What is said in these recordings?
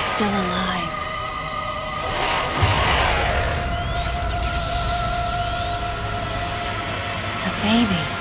He's still alive. The baby.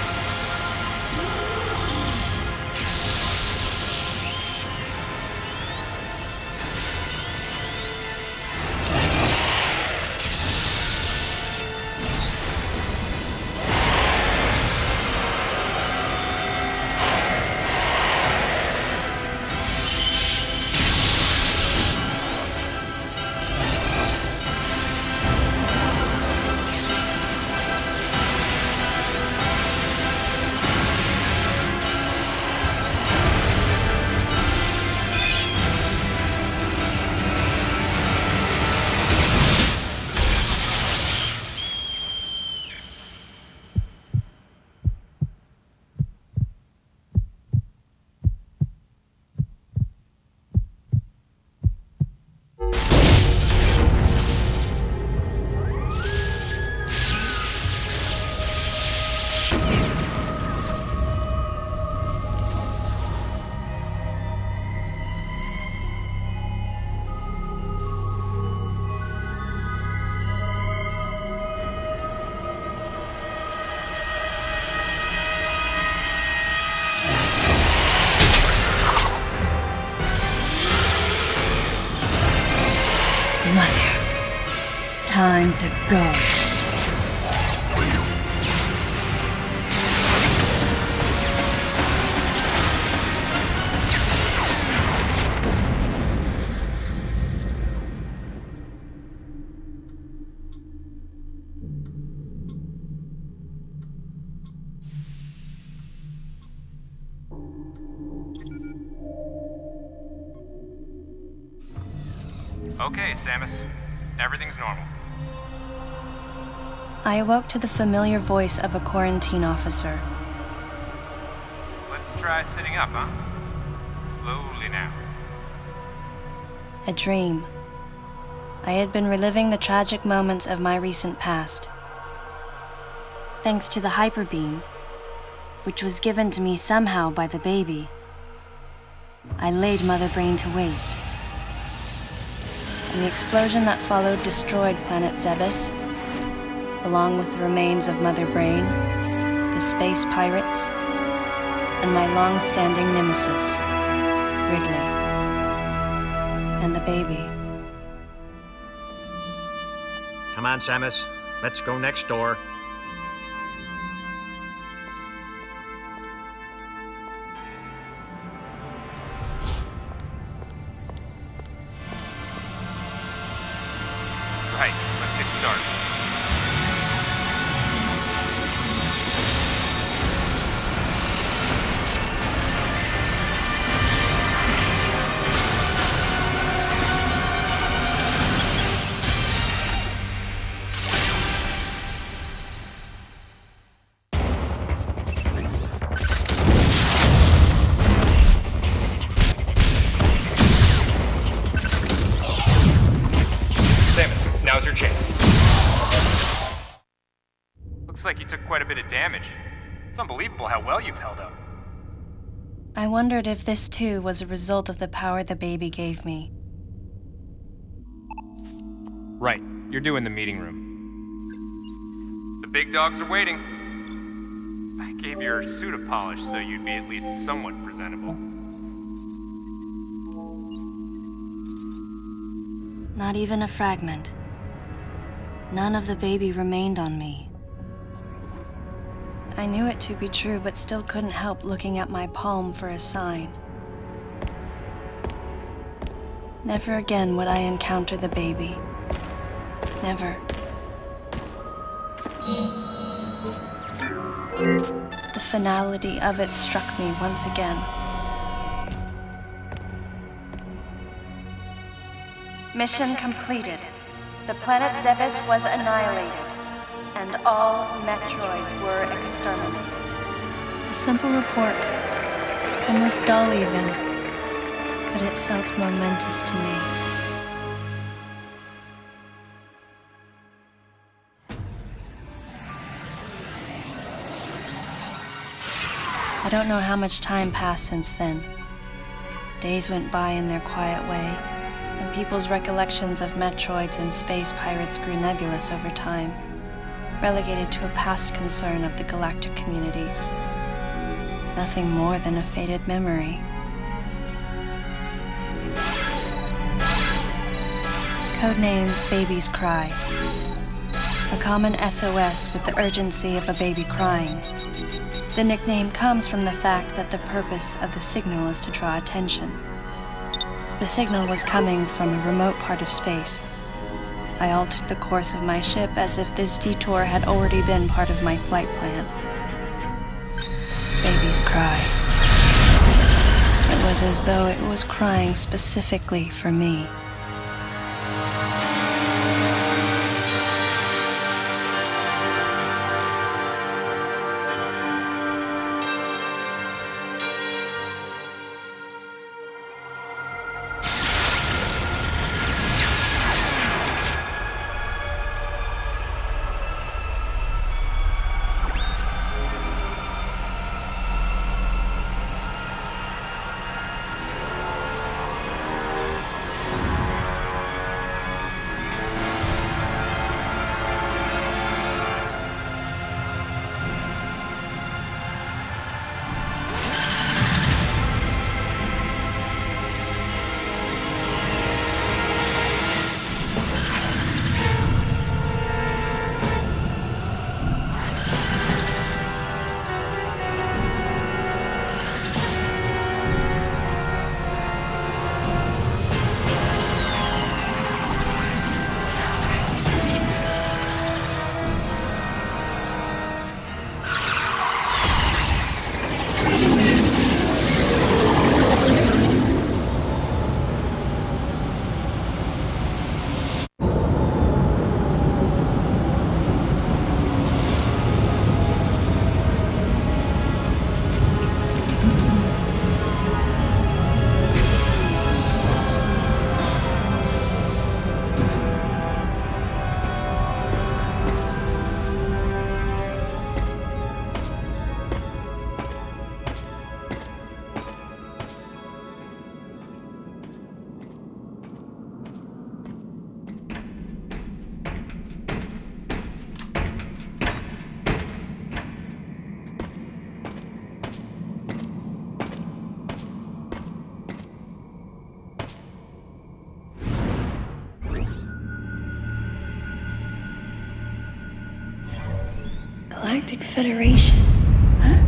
Mother, time to go. Okay, Samus. Everything's normal. I awoke to the familiar voice of a quarantine officer. Let's try sitting up, huh? Slowly now. A dream. I had been reliving the tragic moments of my recent past. Thanks to the hyper beam, which was given to me somehow by the baby, I laid Mother Brain to waste. And the explosion that followed destroyed planet Zebes, along with the remains of Mother Brain, the space pirates, and my long-standing nemesis, Ridley, and the baby. Come on, Samus. Let's go next door. Right, let's get started. Samus, now's your chance. Looks like you took quite a bit of damage. It's unbelievable how well you've held up. I wondered if this too was a result of the power the baby gave me. Right, you're due in the meeting room. The big dogs are waiting. I gave your suit a polish so you'd be at least somewhat presentable. Not even a fragment. None of the baby remained on me. I knew it to be true, but still couldn't help looking at my palm for a sign. Never again would I encounter the baby. Never. The finality of it struck me once again. Mission completed. The planet Zebes was annihilated, and all Metroids were exterminated. A simple report, almost dull even, but it felt momentous to me. I don't know how much time passed since then. Days went by in their quiet way, and people's recollections of Metroids and space pirates grew nebulous over time, relegated to a past concern of the galactic communities. Nothing more than a faded memory. Codename Baby's Cry. A common SOS with the urgency of a baby crying. The nickname comes from the fact that the purpose of the signal is to draw attention. The signal was coming from a remote part of space. I altered the course of my ship as if this detour had already been part of my flight plan. Baby's Cry. It was as though it was crying specifically for me. Galactic Federation, huh?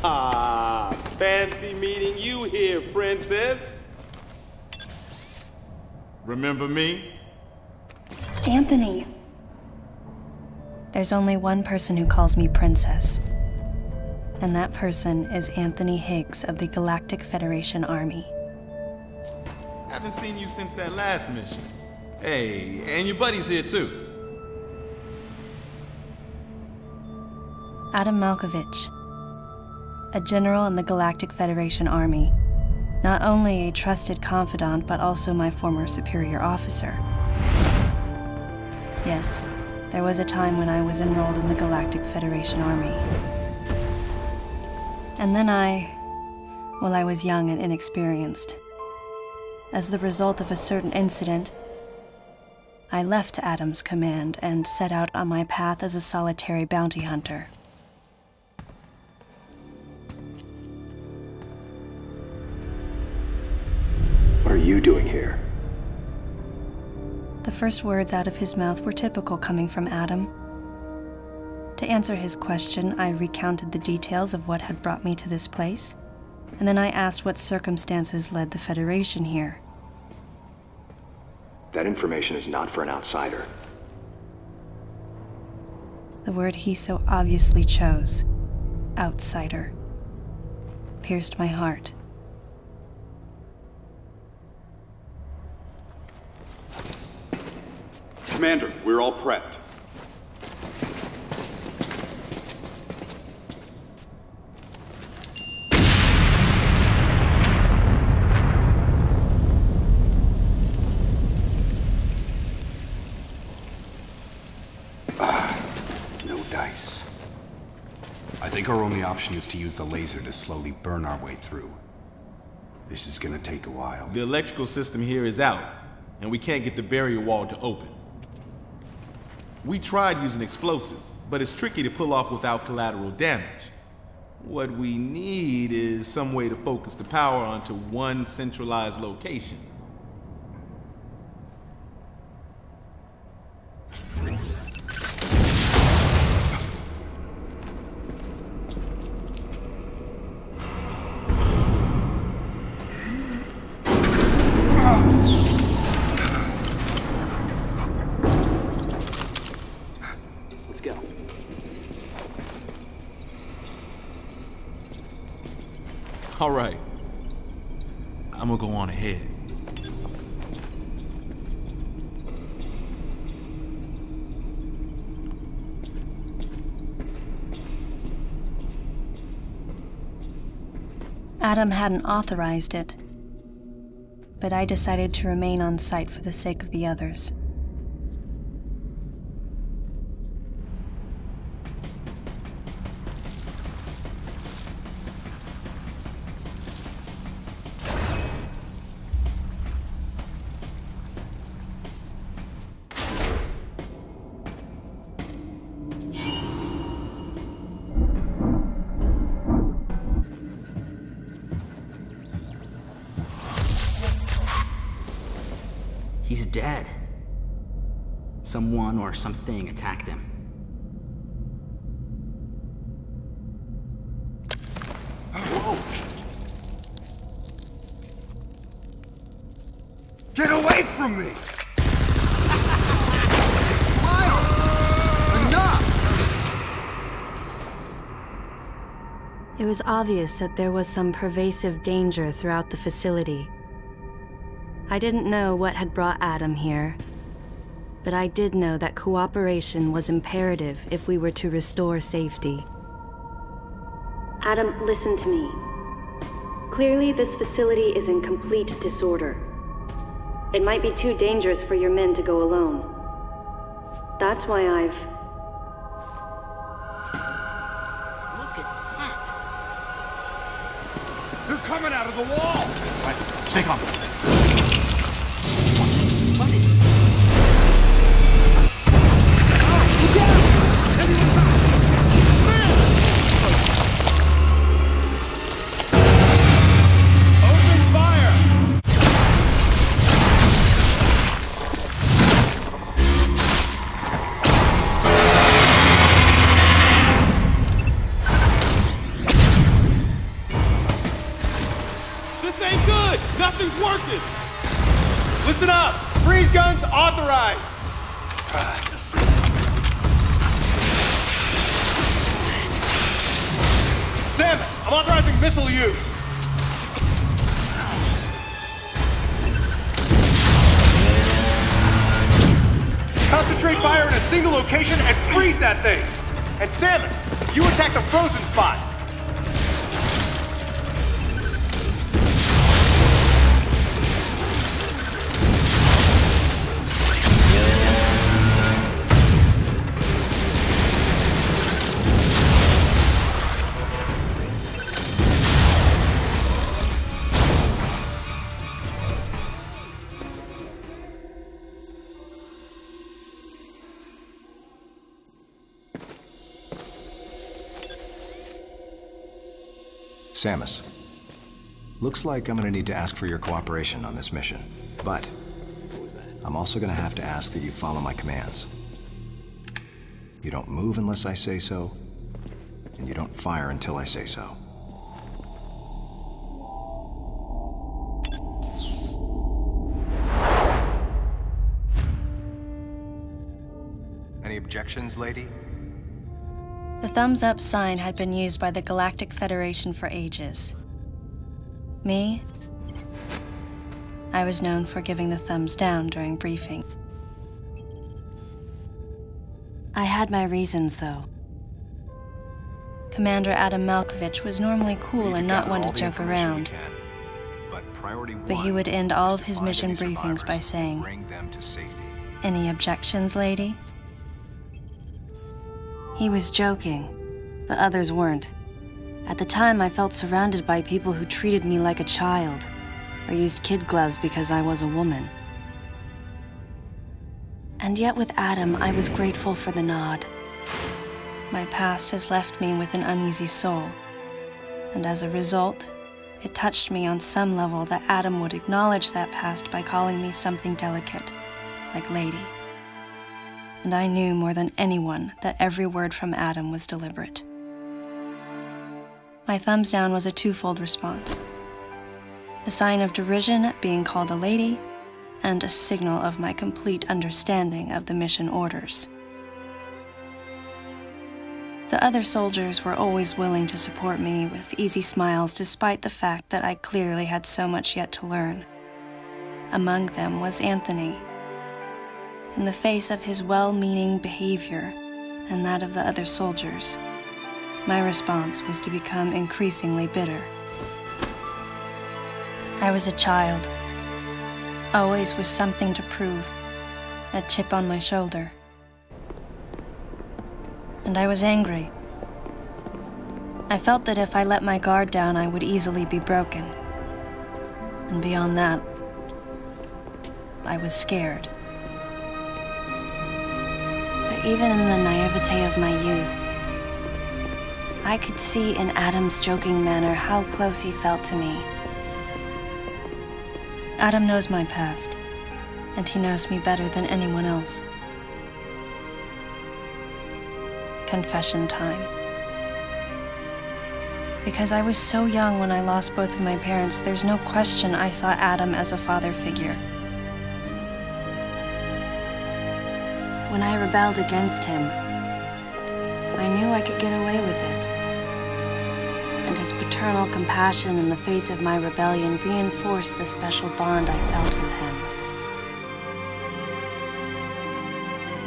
Ah, fancy meeting you here, princess. Remember me? Anthony. There's only one person who calls me Princess. And that person is Anthony Higgs of the Galactic Federation Army. Haven't seen you since that last mission. Hey, and your buddy's here too. Adam Malkovich, a general in the Galactic Federation Army. Not only a trusted confidant, but also my former superior officer. Yes, there was a time when I was enrolled in the Galactic Federation Army. And then I was young and inexperienced. As the result of a certain incident, I left Adam's command and set out on my path as a solitary bounty hunter. What are you doing here? The first words out of his mouth were typical coming from Adam. To answer his question, I recounted the details of what had brought me to this place, and then I asked what circumstances led the Federation here. That information is not for an outsider. The word he so obviously chose, outsider, pierced my heart. Commander, we're all prepped. No dice. I think our only option is to use the laser to slowly burn our way through. This is gonna take a while. The electrical system here is out, and we can't get the barrier wall to open. We tried using explosives, but it's tricky to pull off without collateral damage. What we need is some way to focus the power onto one centralized location. Let's go. All right. I'm gonna go on ahead. Adam hadn't authorized it, but I decided to remain on site for the sake of the others. He's dead. Someone or something attacked him. Whoa! Get away from me! Miles! Enough! It was obvious that there was some pervasive danger throughout the facility. I didn't know what had brought Adam here, but I did know that cooperation was imperative if we were to restore safety. Adam, listen to me. Clearly, this facility is in complete disorder. It might be too dangerous for your men to go alone. That's why I've... Look at that! They're coming out of the wall! Right, stay calm. This ain't good! Nothing's working! Listen up! Freeze guns authorized! Sam, I'm authorizing missile use! Concentrate fire in a single location and freeze that thing! And Samus, you attack the frozen spot! Samus, looks like I'm gonna need to ask for your cooperation on this mission, but I'm also gonna have to ask that you follow my commands. You don't move unless I say so, and you don't fire until I say so. Any objections, lady? The thumbs up sign had been used by the Galactic Federation for ages. Me? I was known for giving the thumbs down during briefing. I had my reasons, though. Commander Adam Malkovich was normally cool and not one to joke around. But he would end all of his mission briefings by saying, "Any objections, lady?" He was joking, but others weren't. At the time, I felt surrounded by people who treated me like a child, or used kid gloves because I was a woman. And yet with Adam, I was grateful for the nod. My past has left me with an uneasy soul, and as a result, it touched me on some level that Adam would acknowledge that past by calling me something delicate, like lady. And I knew more than anyone that every word from Adam was deliberate. My thumbs down was a twofold response. A sign of derision at being called a lady, and a signal of my complete understanding of the mission orders. The other soldiers were always willing to support me with easy smiles despite the fact that I clearly had so much yet to learn. Among them was Anthony. In the face of his well-meaning behavior and that of the other soldiers, my response was to become increasingly bitter. I was a child, always with something to prove, a chip on my shoulder. And I was angry. I felt that if I let my guard down, I would easily be broken. And beyond that, I was scared. But even in the naivete of my youth, I could see in Adam's joking manner how close he felt to me. Adam knows my past, and he knows me better than anyone else. Confession time. Because I was so young when I lost both of my parents, there's no question I saw Adam as a father figure. When I rebelled against him, I knew I could get away with it. And his paternal compassion in the face of my rebellion reinforced the special bond I felt with him.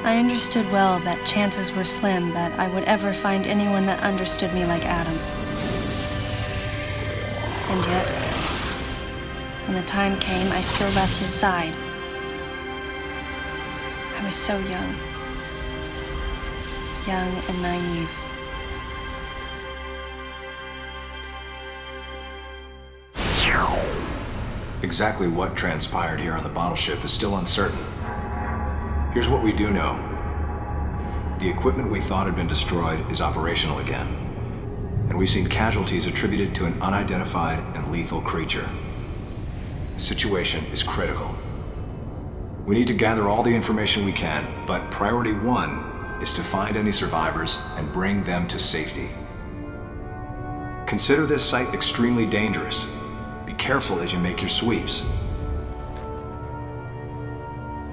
I understood well that chances were slim that I would ever find anyone that understood me like Adam. And yet, when the time came, I still left his side. I was so young and naive. Exactly what transpired here on the bottle ship is still uncertain. Here's what we do know. The equipment we thought had been destroyed is operational again. And we've seen casualties attributed to an unidentified and lethal creature. The situation is critical. We need to gather all the information we can, but priority one is to find any survivors and bring them to safety. Consider this site extremely dangerous. Be careful as you make your sweeps.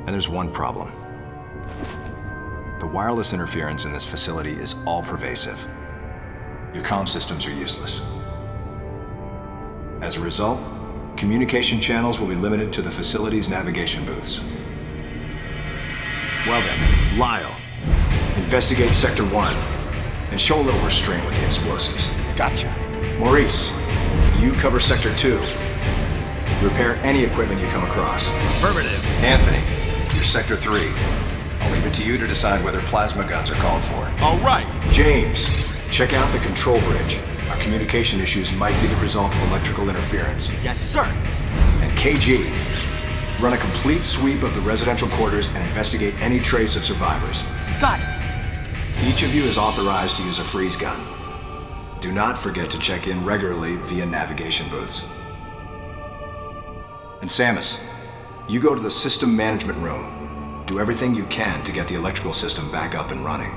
And there's one problem. The wireless interference in this facility is all-pervasive. Your comm systems are useless. As a result, communication channels will be limited to the facility's navigation booths. Well then, Lyle, investigate Sector 1 and show a little restraint with the explosives. Gotcha. Maurice, you cover Sector 2. Repair any equipment you come across. Affirmative. Anthony, you're Sector 3. I'll leave it to you to decide whether plasma guns are called for. All right. James, check out the control bridge. Our communication issues might be the result of electrical interference. Yes, sir. And KG, run a complete sweep of the residential quarters and investigate any trace of survivors. Got it. Each of you is authorized to use a freeze gun. Do not forget to check in regularly via navigation booths. And Samus, you go to the system management room. Do everything you can to get the electrical system back up and running.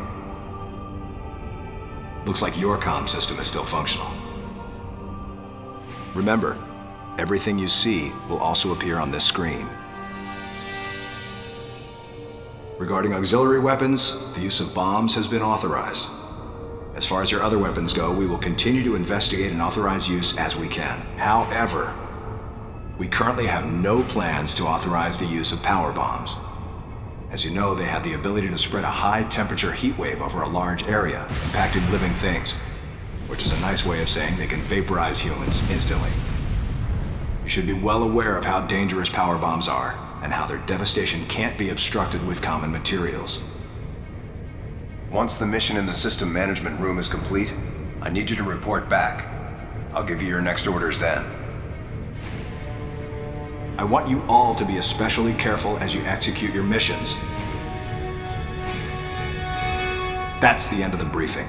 Looks like your comm system is still functional. Remember, everything you see will also appear on this screen. Regarding auxiliary weapons, the use of bombs has been authorized. As far as your other weapons go, we will continue to investigate and authorize use as we can. However, we currently have no plans to authorize the use of power bombs. As you know, they have the ability to spread a high-temperature heat wave over a large area, impacting living things, which is a nice way of saying they can vaporize humans instantly. You should be well aware of how dangerous power bombs are, and how their devastation can't be obstructed with common materials. Once the mission in the system management room is complete, I need you to report back. I'll give you your next orders then. I want you all to be especially careful as you execute your missions. That's the end of the briefing.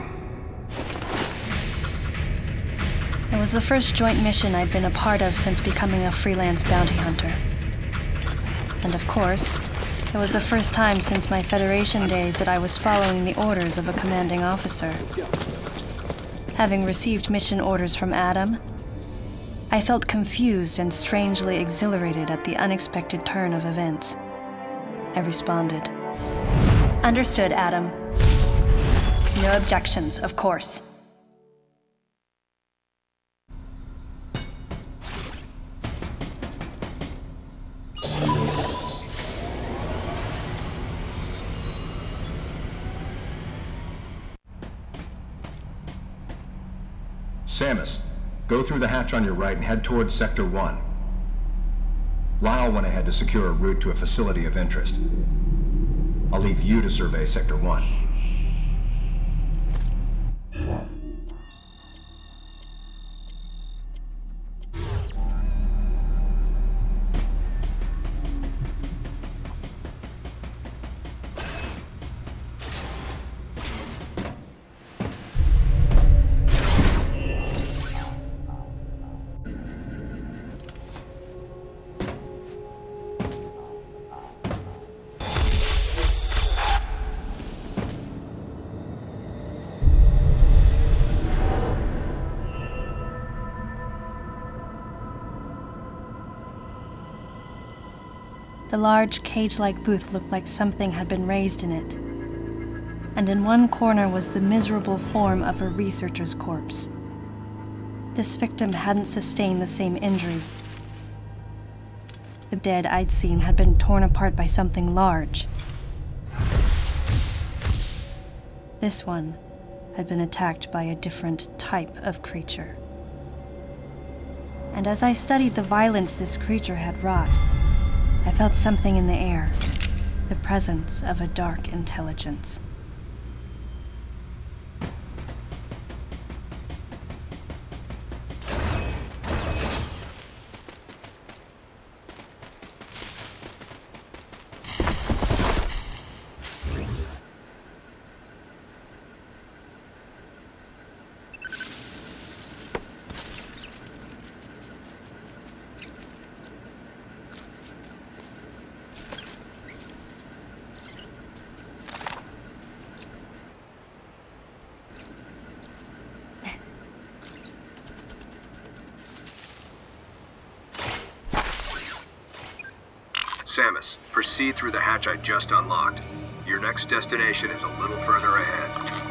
It was the first joint mission I'd been a part of since becoming a freelance bounty hunter. And of course, it was the first time since my Federation days that I was following the orders of a commanding officer. Having received mission orders from Adam, I felt confused and strangely exhilarated at the unexpected turn of events. I responded. Understood, Adam. No objections, of course. Samus, go through the hatch on your right and head towards Sector 1. Lyle went ahead to secure a route to a facility of interest. I'll leave you to survey Sector 1. The large, cage-like booth looked like something had been raised in it. And in one corner was the miserable form of a researcher's corpse. This victim hadn't sustained the same injuries. The dead I'd seen had been torn apart by something large. This one had been attacked by a different type of creature. And as I studied the violence this creature had wrought, I felt something in the air, the presence of a dark intelligence. Samus, proceed through the hatch I just unlocked. Your next destination is a little further ahead.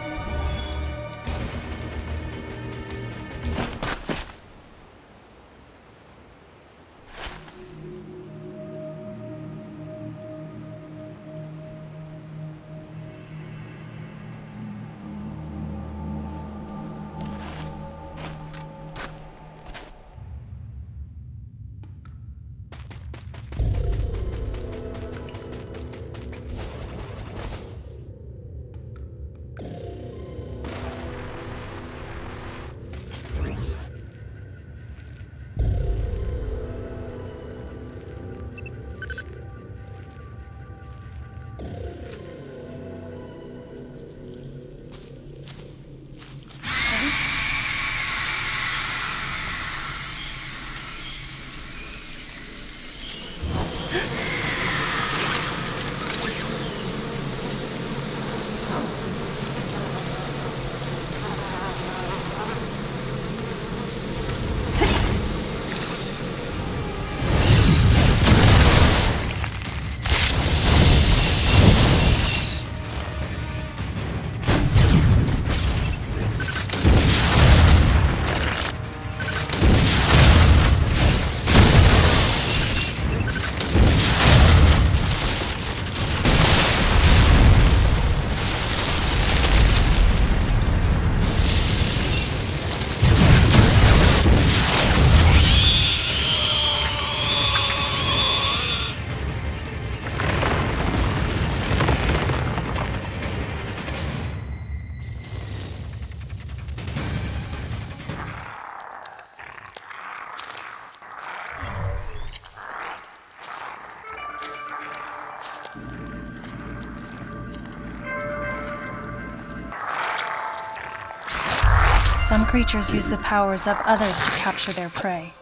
Some creatures use the powers of others to capture their prey.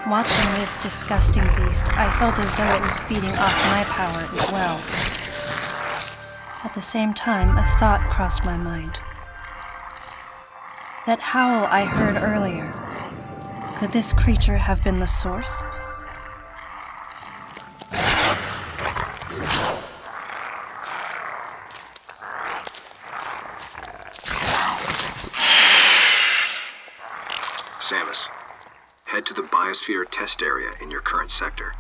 Watching this disgusting beast, I felt as though it was feeding off my power as well. At the same time, a thought crossed my mind. That howl I heard earlier, could this creature have been the source? Samus, head to the biosphere test area in your current sector.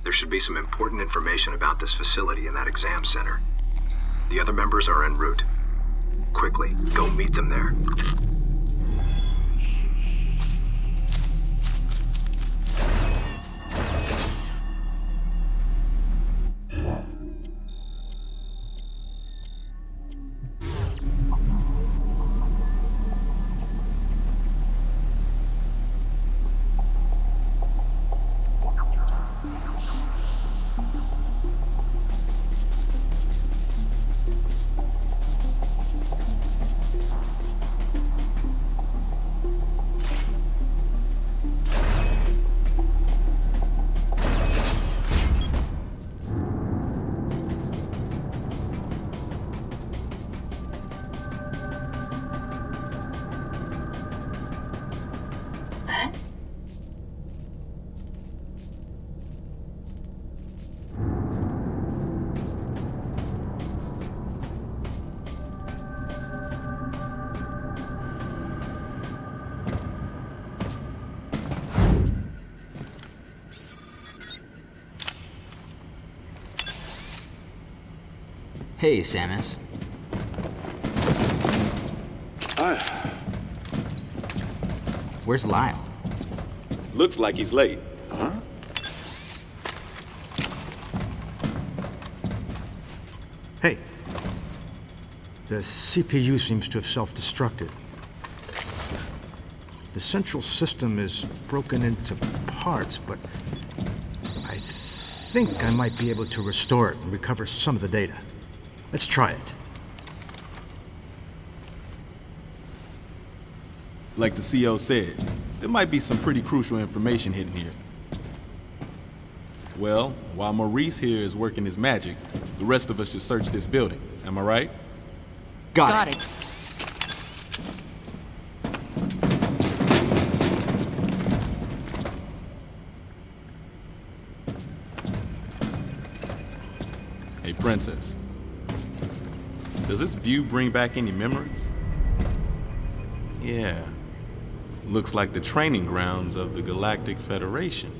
There should be some important information about this facility in that exam center. The other members are en route. Quickly, go meet them there. Hey, Samus. Where's Lyle? Looks like he's late. Huh? Hey. The CPU seems to have self-destructed. The central system is broken into parts, but I think I might be able to restore it and recover some of the data. Let's try it. Like the CO said, there might be some pretty crucial information hidden here. Well, while Maurice here is working his magic, the rest of us should search this building. Am I right? Got it. Hey, Princess. Does this view bring back any memories? Yeah. Looks like the training grounds of the Galactic Federation.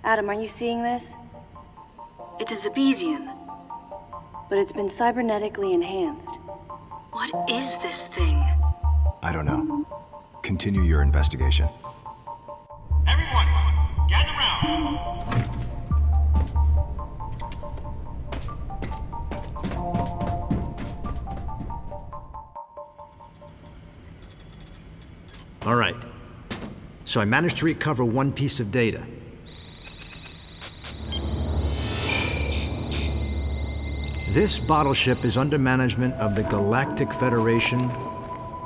Adam, are you seeing this? It's a Zebesian, but it's been cybernetically enhanced. What is this thing? I don't know. Continue your investigation. Everyone, gather round. All right. So I managed to recover one piece of data. This bottle ship is under management of the Galactic Federation.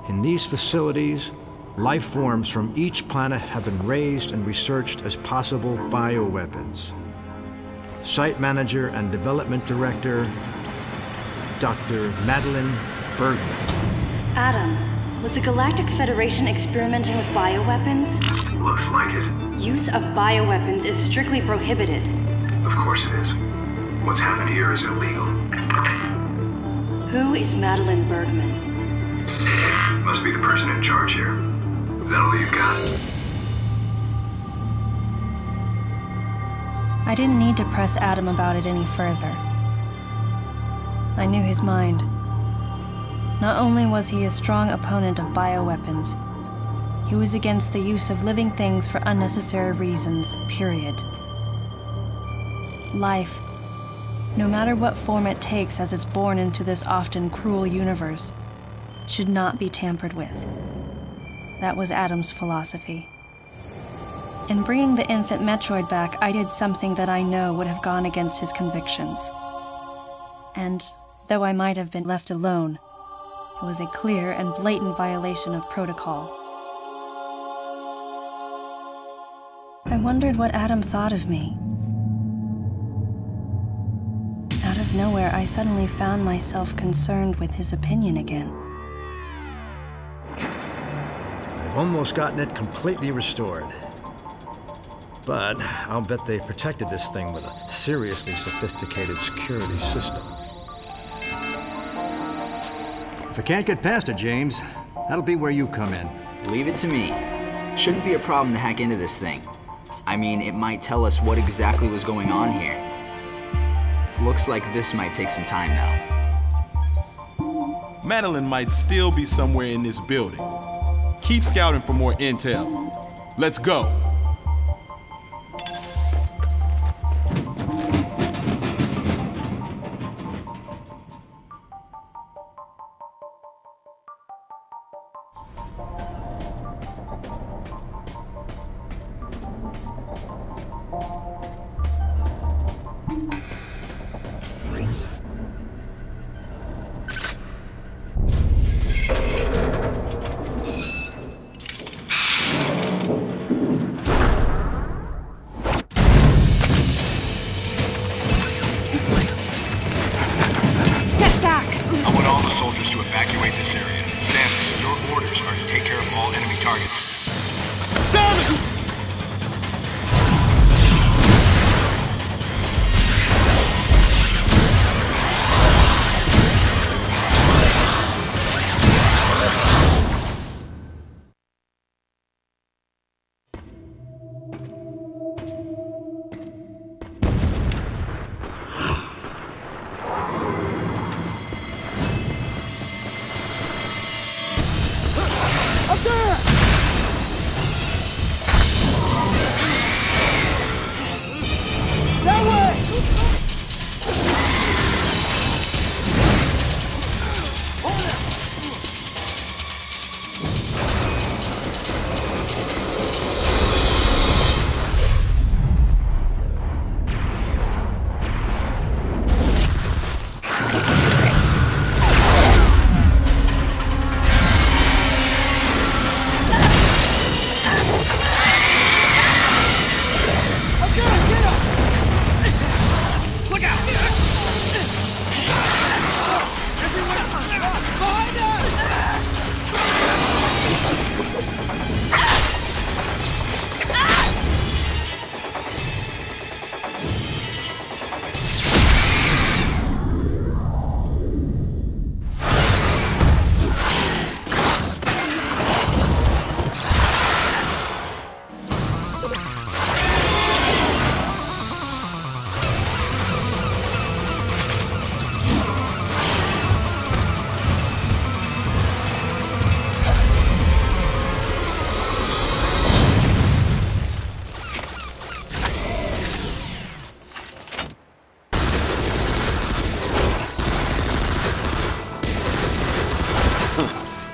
In these facilities, life forms from each planet have been raised and researched as possible bioweapons. Site Manager and Development Director, Dr. Madeline Bergman. Adam, was the Galactic Federation experimenting with bioweapons? Looks like it. Use of bioweapons is strictly prohibited. Of course it is. What's happened here is illegal. Who is Madeline Bergman? Must be the person in charge here. Is that all you've got? I didn't need to press Adam about it any further. I knew his mind. Not only was he a strong opponent of bioweapons, he was against the use of living things for unnecessary reasons, period. Life, no matter what form it takes as it's born into this often cruel universe, should not be tampered with. That was Adam's philosophy. In bringing the infant Metroid back, I did something that I know would have gone against his convictions. And though I might have been left alone, it was a clear and blatant violation of protocol. I wondered what Adam thought of me. Out of nowhere, I suddenly found myself concerned with his opinion again. They've almost gotten it completely restored. But I'll bet they protected this thing with a seriously sophisticated security system. If I can't get past it, James, that'll be where you come in. Leave it to me. Shouldn't be a problem to hack into this thing. I mean, it might tell us what exactly was going on here. Looks like this might take some time now. Madeline might still be somewhere in this building. Keep scouting for more intel. Let's go.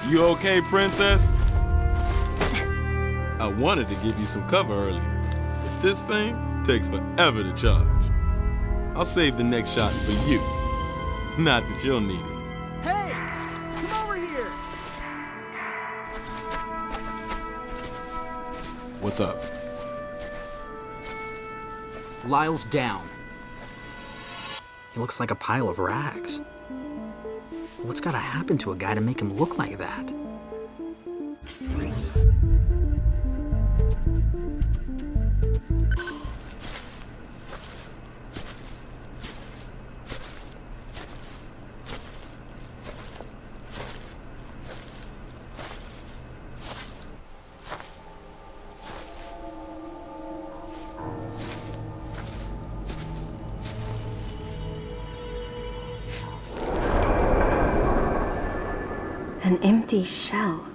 You okay, princess? I wanted to give you some cover earlier, but this thing takes forever to charge. I'll save the next shot for you. Not that you'll need it. Hey! Come over here! What's up? Lyle's down. He looks like a pile of rags. What's gotta happen to a guy to make him look like that? An empty shell.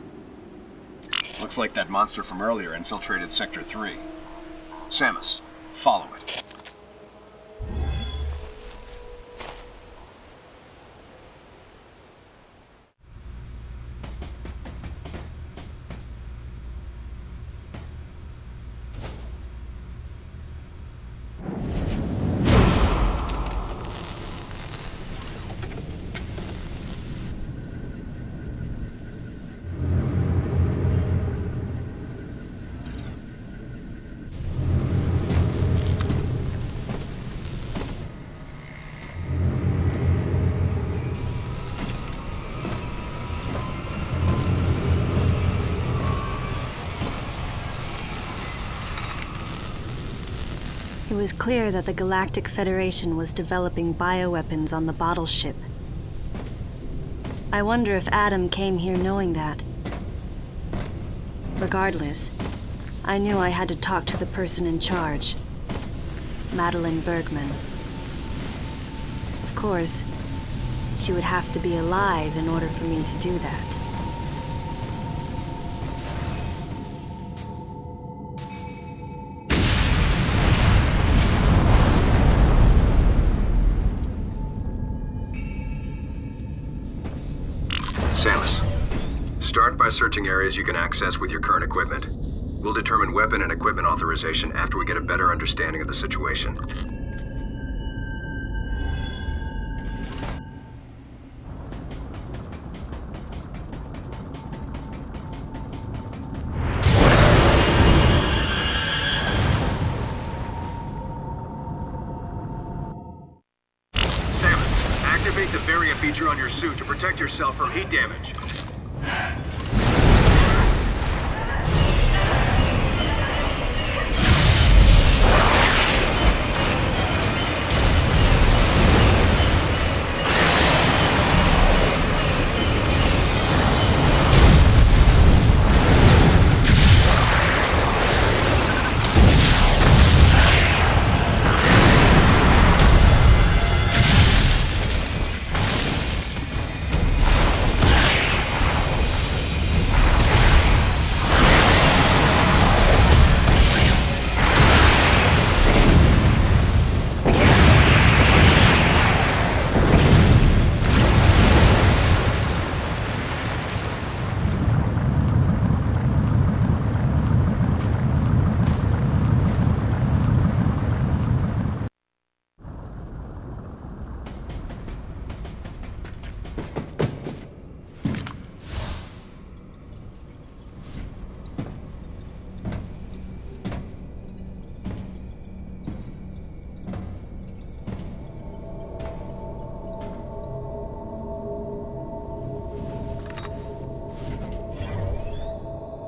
Looks like that monster from earlier infiltrated Sector 3. Samus, follow it. It was clear that the Galactic Federation was developing bioweapons on the bottle ship. I wonder if Adam came here knowing that. Regardless, I knew I had to talk to the person in charge, Madeline Bergman. Of course, she would have to be alive in order for me to do that. Samus, start by searching areas you can access with your current equipment. We'll determine weapon and equipment authorization after we get a better understanding of the situation. Samus, activate the variant feature on your suit to protect yourself from heat damage.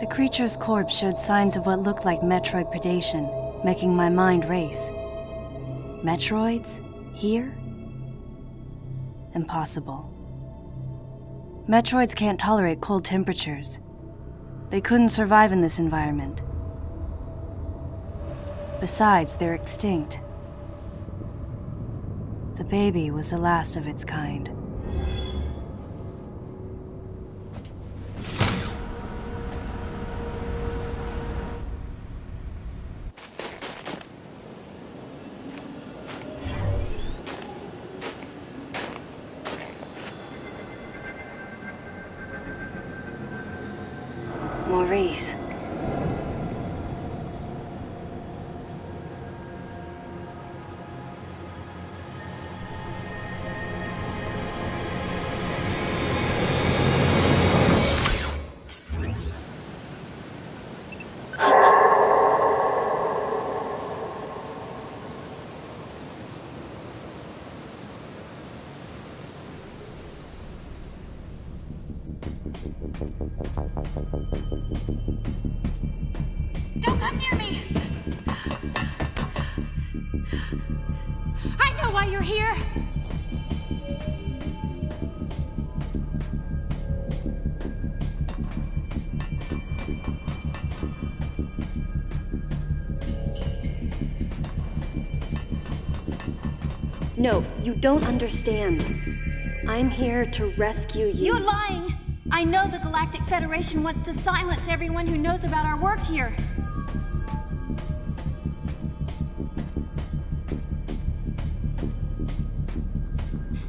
The creature's corpse showed signs of what looked like Metroid predation, making my mind race. Metroids? Here? Impossible. Metroids can't tolerate cold temperatures. They couldn't survive in this environment. Besides, they're extinct. The baby was the last of its kind. Maurice. Don't come near me! I know why you're here! No, you don't understand. I'm here to rescue you. You're lying! I know the Galactic Federation wants to silence everyone who knows about our work here.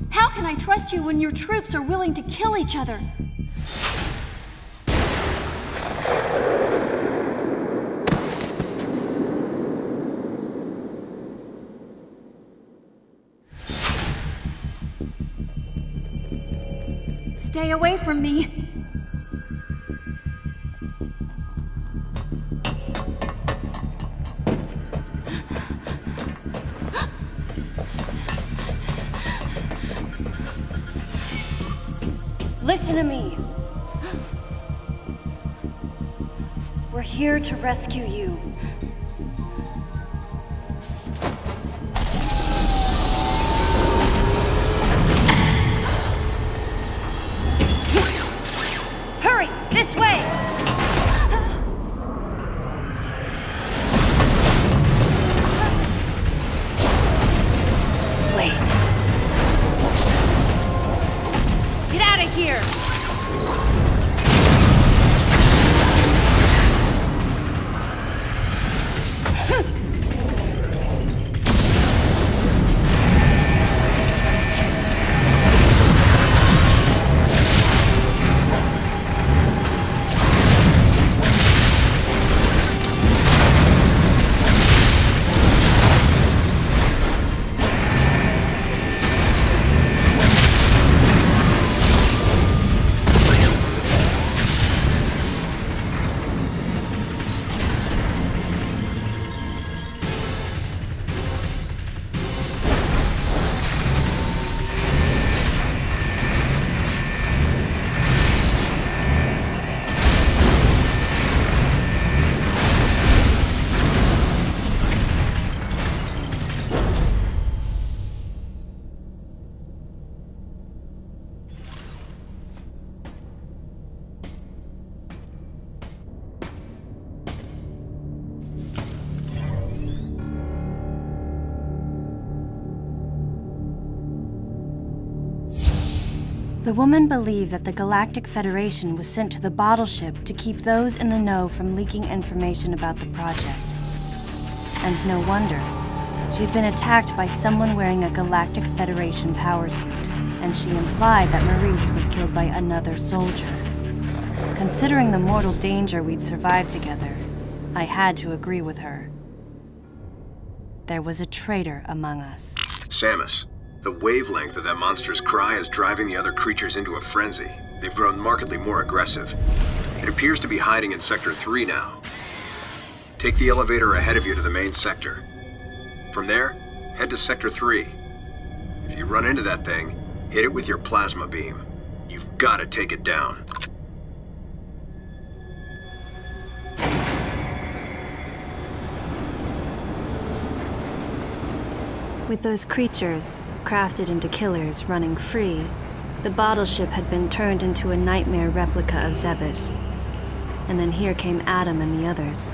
How can I trust you when your troops are willing to kill each other? Stay away from me. Listen to me. We're here to rescue you. Hurry! This way! Wait. Get out of here! The woman believed that the Galactic Federation was sent to the bottle ship to keep those in the know from leaking information about the project. And no wonder. She'd been attacked by someone wearing a Galactic Federation power suit, and she implied that Maurice was killed by another soldier. Considering the mortal danger we'd survived together, I had to agree with her. There was a traitor among us. Samus. The wavelength of that monster's cry is driving the other creatures into a frenzy. They've grown markedly more aggressive. It appears to be hiding in Sector 3 now. Take the elevator ahead of you to the main sector. From there, head to Sector 3. If you run into that thing, hit it with your plasma beam. You've got to take it down. With those creatures, crafted into killers, running free, the bottle ship had been turned into a nightmare replica of Zebus. And then here came Adam and the others.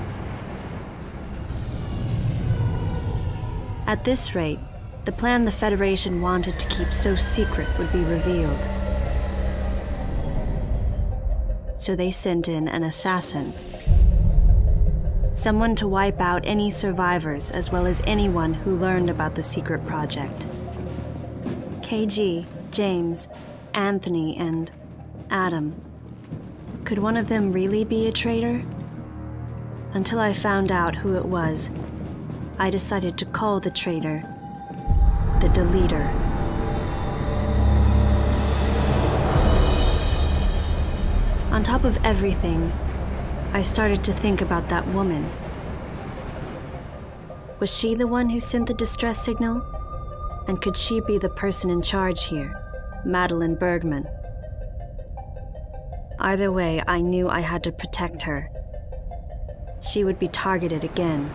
At this rate, the plan the Federation wanted to keep so secret would be revealed. So they sent in an assassin. Someone to wipe out any survivors as well as anyone who learned about the secret project. KG, James, Anthony, and Adam. Could one of them really be a traitor? Until I found out who it was, I decided to call the traitor the Deleter. On top of everything, I started to think about that woman. Was she the one who sent the distress signal? And could she be the person in charge here, Madeline Bergman? Either way, I knew I had to protect her. She would be targeted again.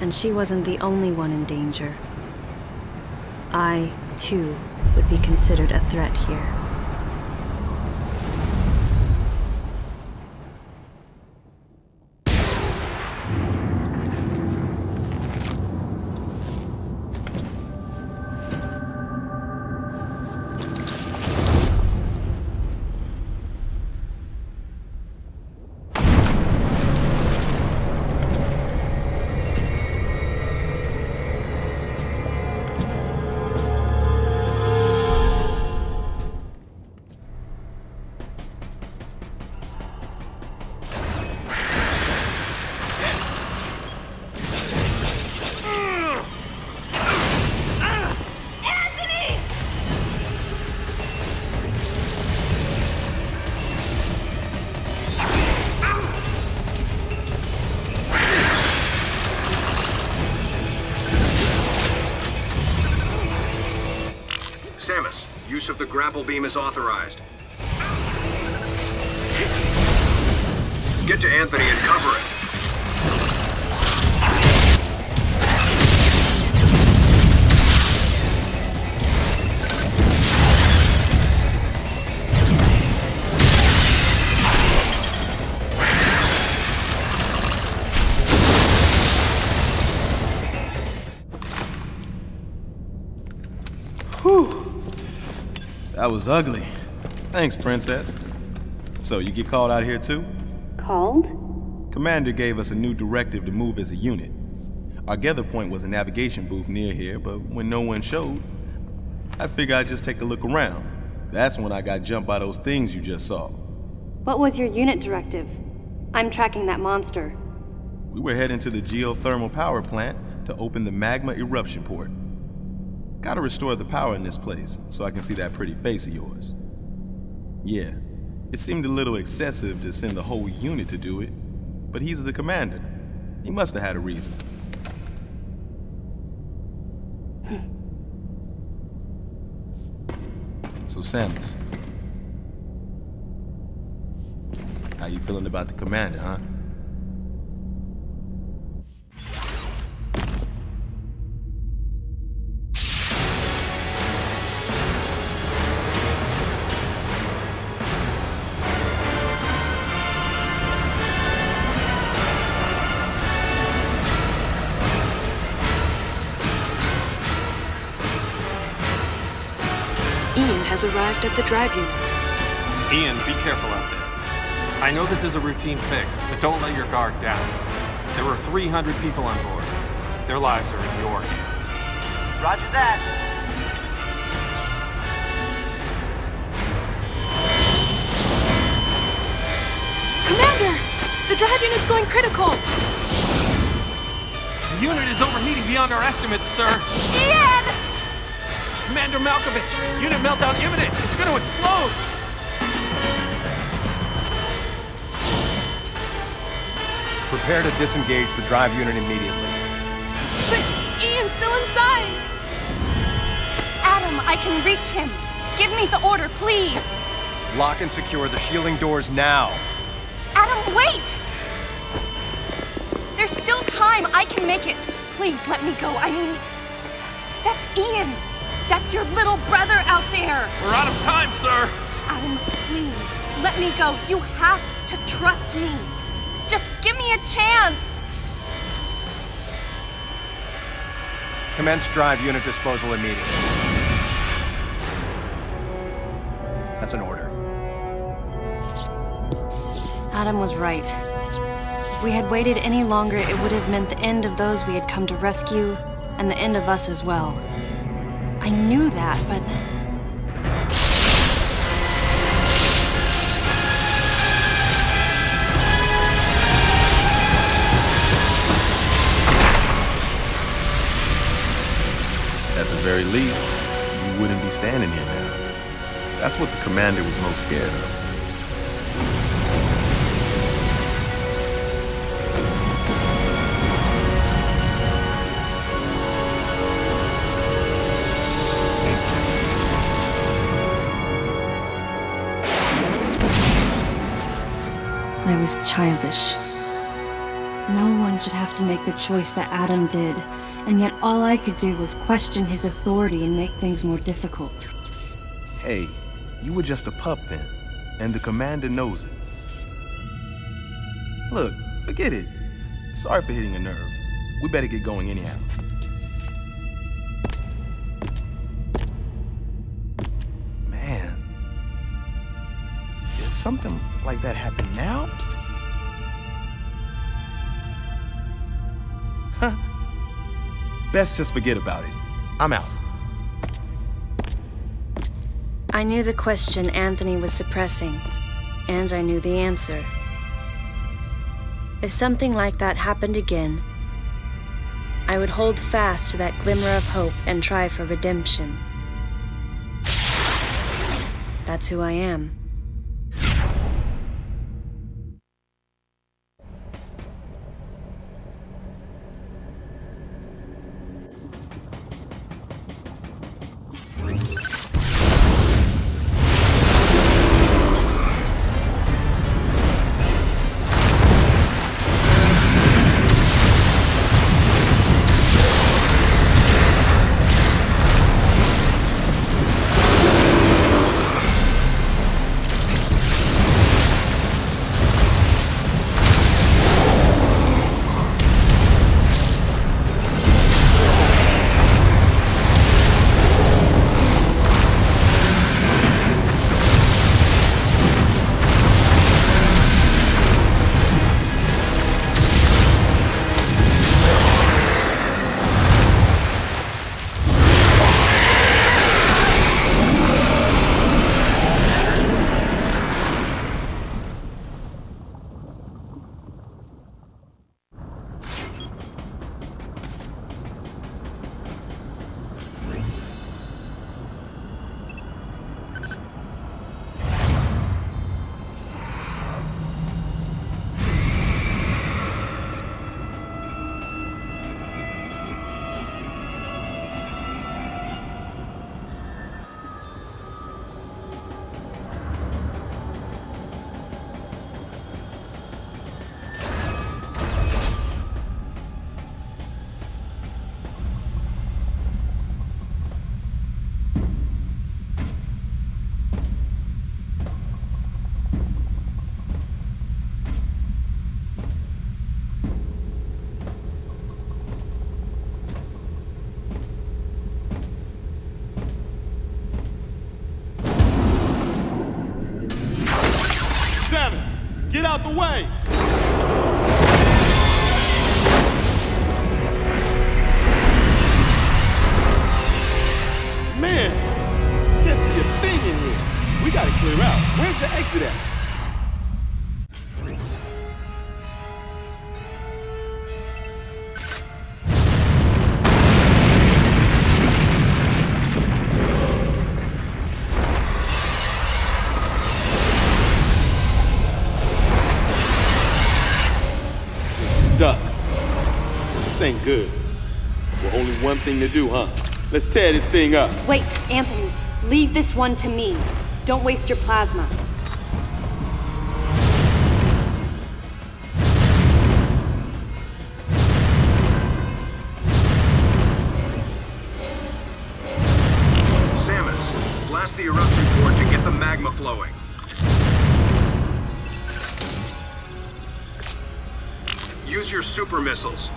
And she wasn't the only one in danger. I, too, would be considered a threat here. use of the grapple beam is authorized. Get to Anthony and cover it. That was ugly. Thanks, Princess. So, you get called out here too? Called? Commander gave us a new directive to move as a unit. Our gather point was a navigation booth near here, but when no one showed, I figured I'd just take a look around. That's when I got jumped by those things you just saw. What was your unit directive? I'm tracking that monster. We were heading to the geothermal power plant to open the magma eruption port. Gotta restore the power in this place, so I can see that pretty face of yours. Yeah, it seemed a little excessive to send the whole unit to do it, but he's the commander. He must have had a reason. So Samus, how you feeling about the commander, huh? Has arrived at the drive unit. Ian, be careful out there. I know this is a routine fix, but don't let your guard down. There were 300 people on board. Their lives are in your hands. Roger that. Commander! The drive unit's going critical! The unit is overheating beyond our estimates, sir. Ian! Commander Malkovich, unit meltdown imminent. It's going to explode. Prepare to disengage the drive unit immediately. But Ian's still inside. Adam, I can reach him. Give me the order, please. Lock and secure the shielding doors now. Adam, wait! There's still time. I can make it. Please let me go. I mean, that's Ian. That's your little brother out there! We're out of time, sir! Adam, please, let me go. You have to trust me. Just give me a chance! Commence drive unit disposal immediately. That's an order. Adam was right. If we had waited any longer, it would have meant the end of those we had come to rescue, and the end of us as well. I knew that, but... At the very least, you wouldn't be standing here now. That's what the commander was most scared of. I was childish. No one should have to make the choice that Adam did, and yet all I could do was question his authority and make things more difficult. Hey, you were just a pup then, and the commander knows it. Look, forget it. Sorry for hitting a nerve. We better get going anyhow. Man, if something like that happen now? Huh. Best just forget about it. I'm out. I knew the question Anthony was suppressing, and I knew the answer. If something like that happened again, I would hold fast to that glimmer of hope and try for redemption. That's who I am. way! Man, can't see a thing in here. We gotta clear out. Where's the exit at? Duck. This ain't good. Well, only one thing to do, huh? Let's tear this thing up. Wait, Anthony. Leave this one to me. Don't waste your plasma. Samus, blast the eruption port to get the magma flowing. Use your super missiles.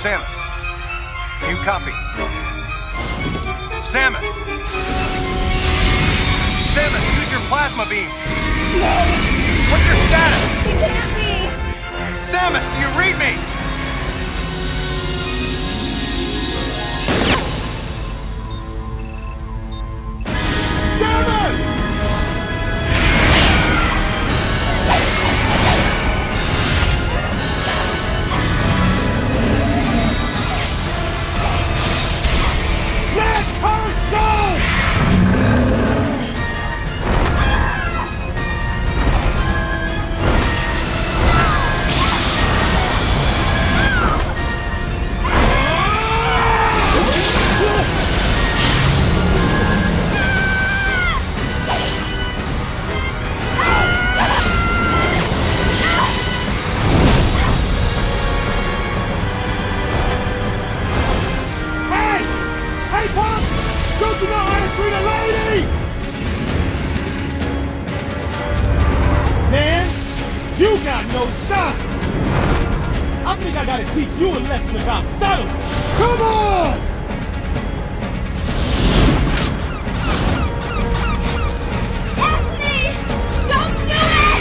Samus, do you copy? Samus! Samus, use your plasma beam! No! What's your status? He can't be! Samus, do you read me? Samus! Let her go! Hey, Pop! Don't you know how to treat a lady? Man, you got no style. I think I gotta teach you a lesson about settling. Come on! Anthony! Don't do it!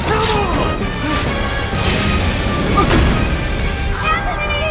Come on! Anthony!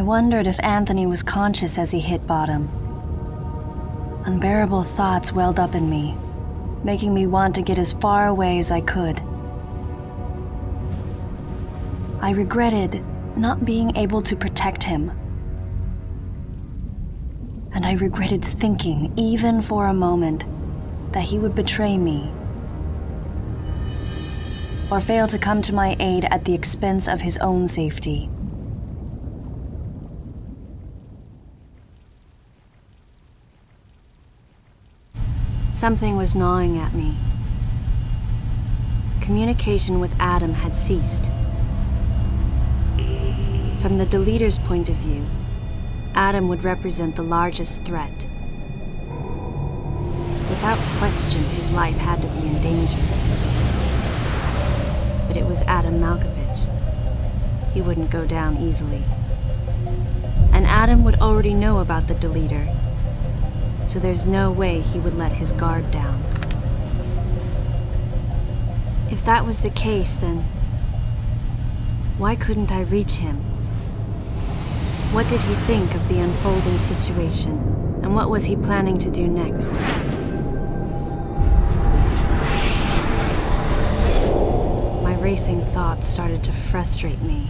I wondered if Anthony was conscious as he hit bottom. Unbearable thoughts welled up in me, making me want to get as far away as I could. I regretted not being able to protect him. And I regretted thinking, even for a moment, that he would betray me or fail to come to my aid at the expense of his own safety. Something was gnawing at me. Communication with Adam had ceased. From the deleter's point of view, Adam would represent the largest threat. Without question, his life had to be in danger. But it was Adam Malkovich. He wouldn't go down easily. And Adam would already know about the deleter, so there's no way he would let his guard down. If that was the case, then why couldn't I reach him? What did he think of the unfolding situation, and what was he planning to do next? My racing thoughts started to frustrate me.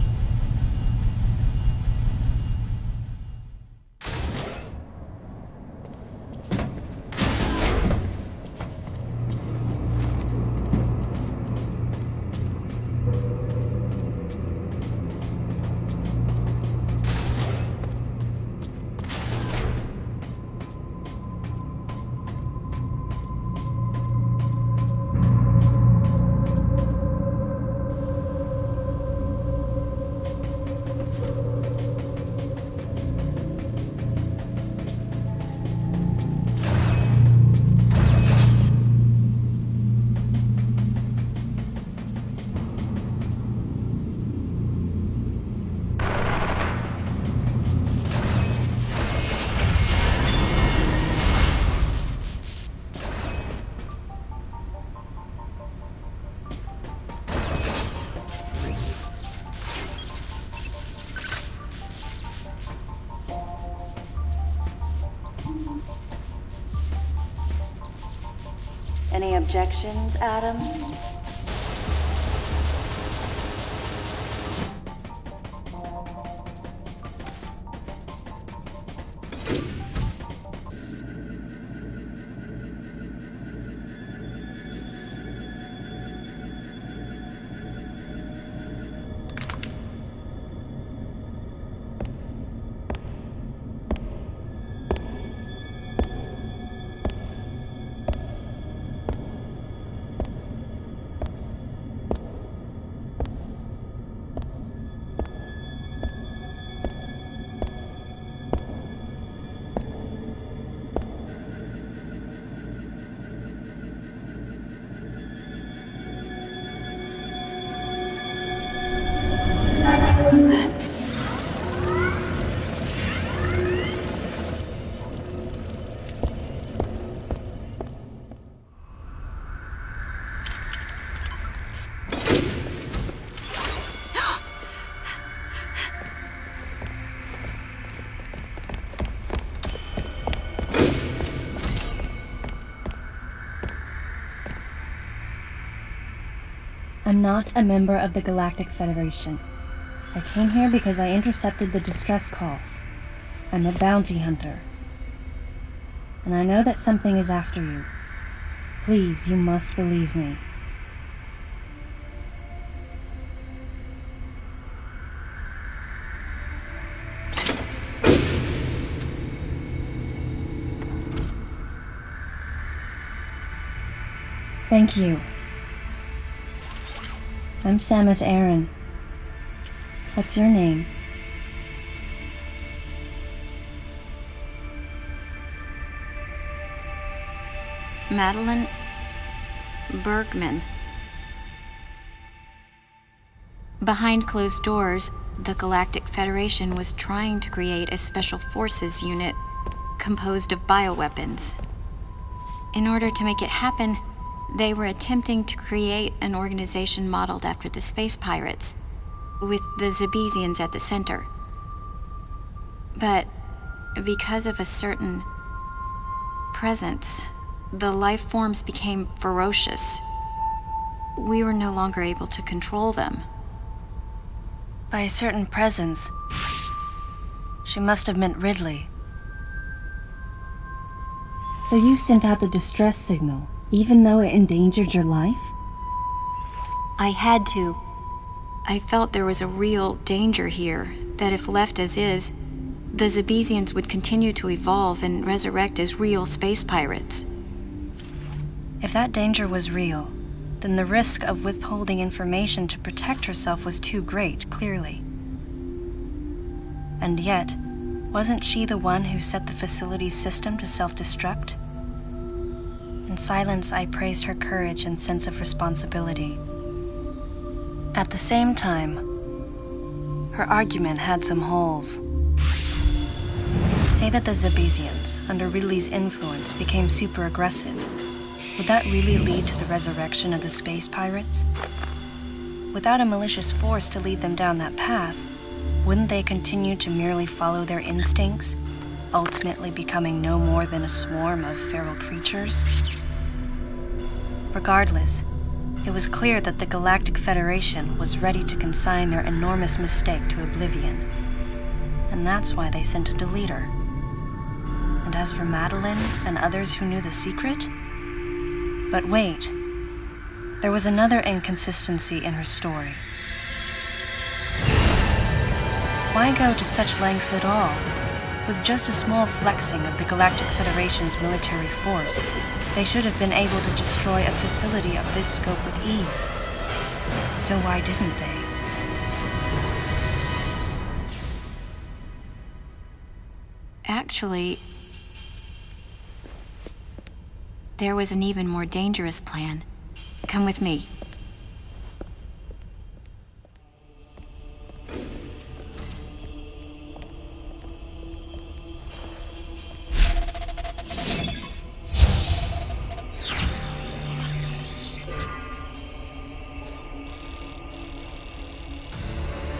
Any objections, Adam? I'm not a member of the Galactic Federation. I came here because I intercepted the distress call. I'm a bounty hunter. And I know that something is after you. Please, you must believe me. Thank you. I'm Samus Aran. What's your name? Madeline Bergman. Behind closed doors, the Galactic Federation was trying to create a special forces unit composed of bioweapons. In order to make it happen, they were attempting to create an organization modeled after the space pirates, with the Zebesians at the center. But because of a certain presence, the life forms became ferocious. We were no longer able to control them. By a certain presence, she must have meant Ridley. So you sent out the distress signal, even though it endangered your life? I had to. I felt there was a real danger here, that if left as is, the Zebesians would continue to evolve and resurrect as real space pirates. If that danger was real, then the risk of withholding information to protect herself was too great, clearly. And yet, wasn't she the one who set the facility's system to self-destruct? In silence, I praised her courage and sense of responsibility. At the same time, her argument had some holes. Say that the Zebesians, under Ridley's influence, became super aggressive. Would that really lead to the resurrection of the space pirates? Without a malicious force to lead them down that path, wouldn't they continue to merely follow their instincts, ultimately becoming no more than a swarm of feral creatures? Regardless, it was clear that the Galactic Federation was ready to consign their enormous mistake to oblivion. And that's why they sent a deleter. And as for Madeline and others who knew the secret? But wait, there was another inconsistency in her story. Why go to such lengths at all? With just a small flexing of the Galactic Federation's military force, they should have been able to destroy a facility of this scope with ease. So why didn't they? Actually, there was an even more dangerous plan. Come with me.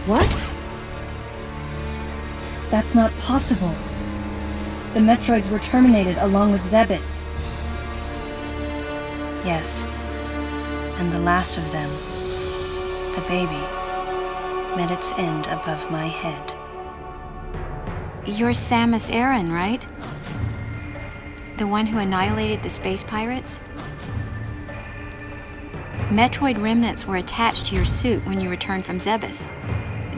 What? That's not possible. The Metroids were terminated along with Zebes. Yes. And the last of them, the baby, met its end above my head. You're Samus Aran, right? The one who annihilated the space pirates? Metroid remnants were attached to your suit when you returned from Zebes.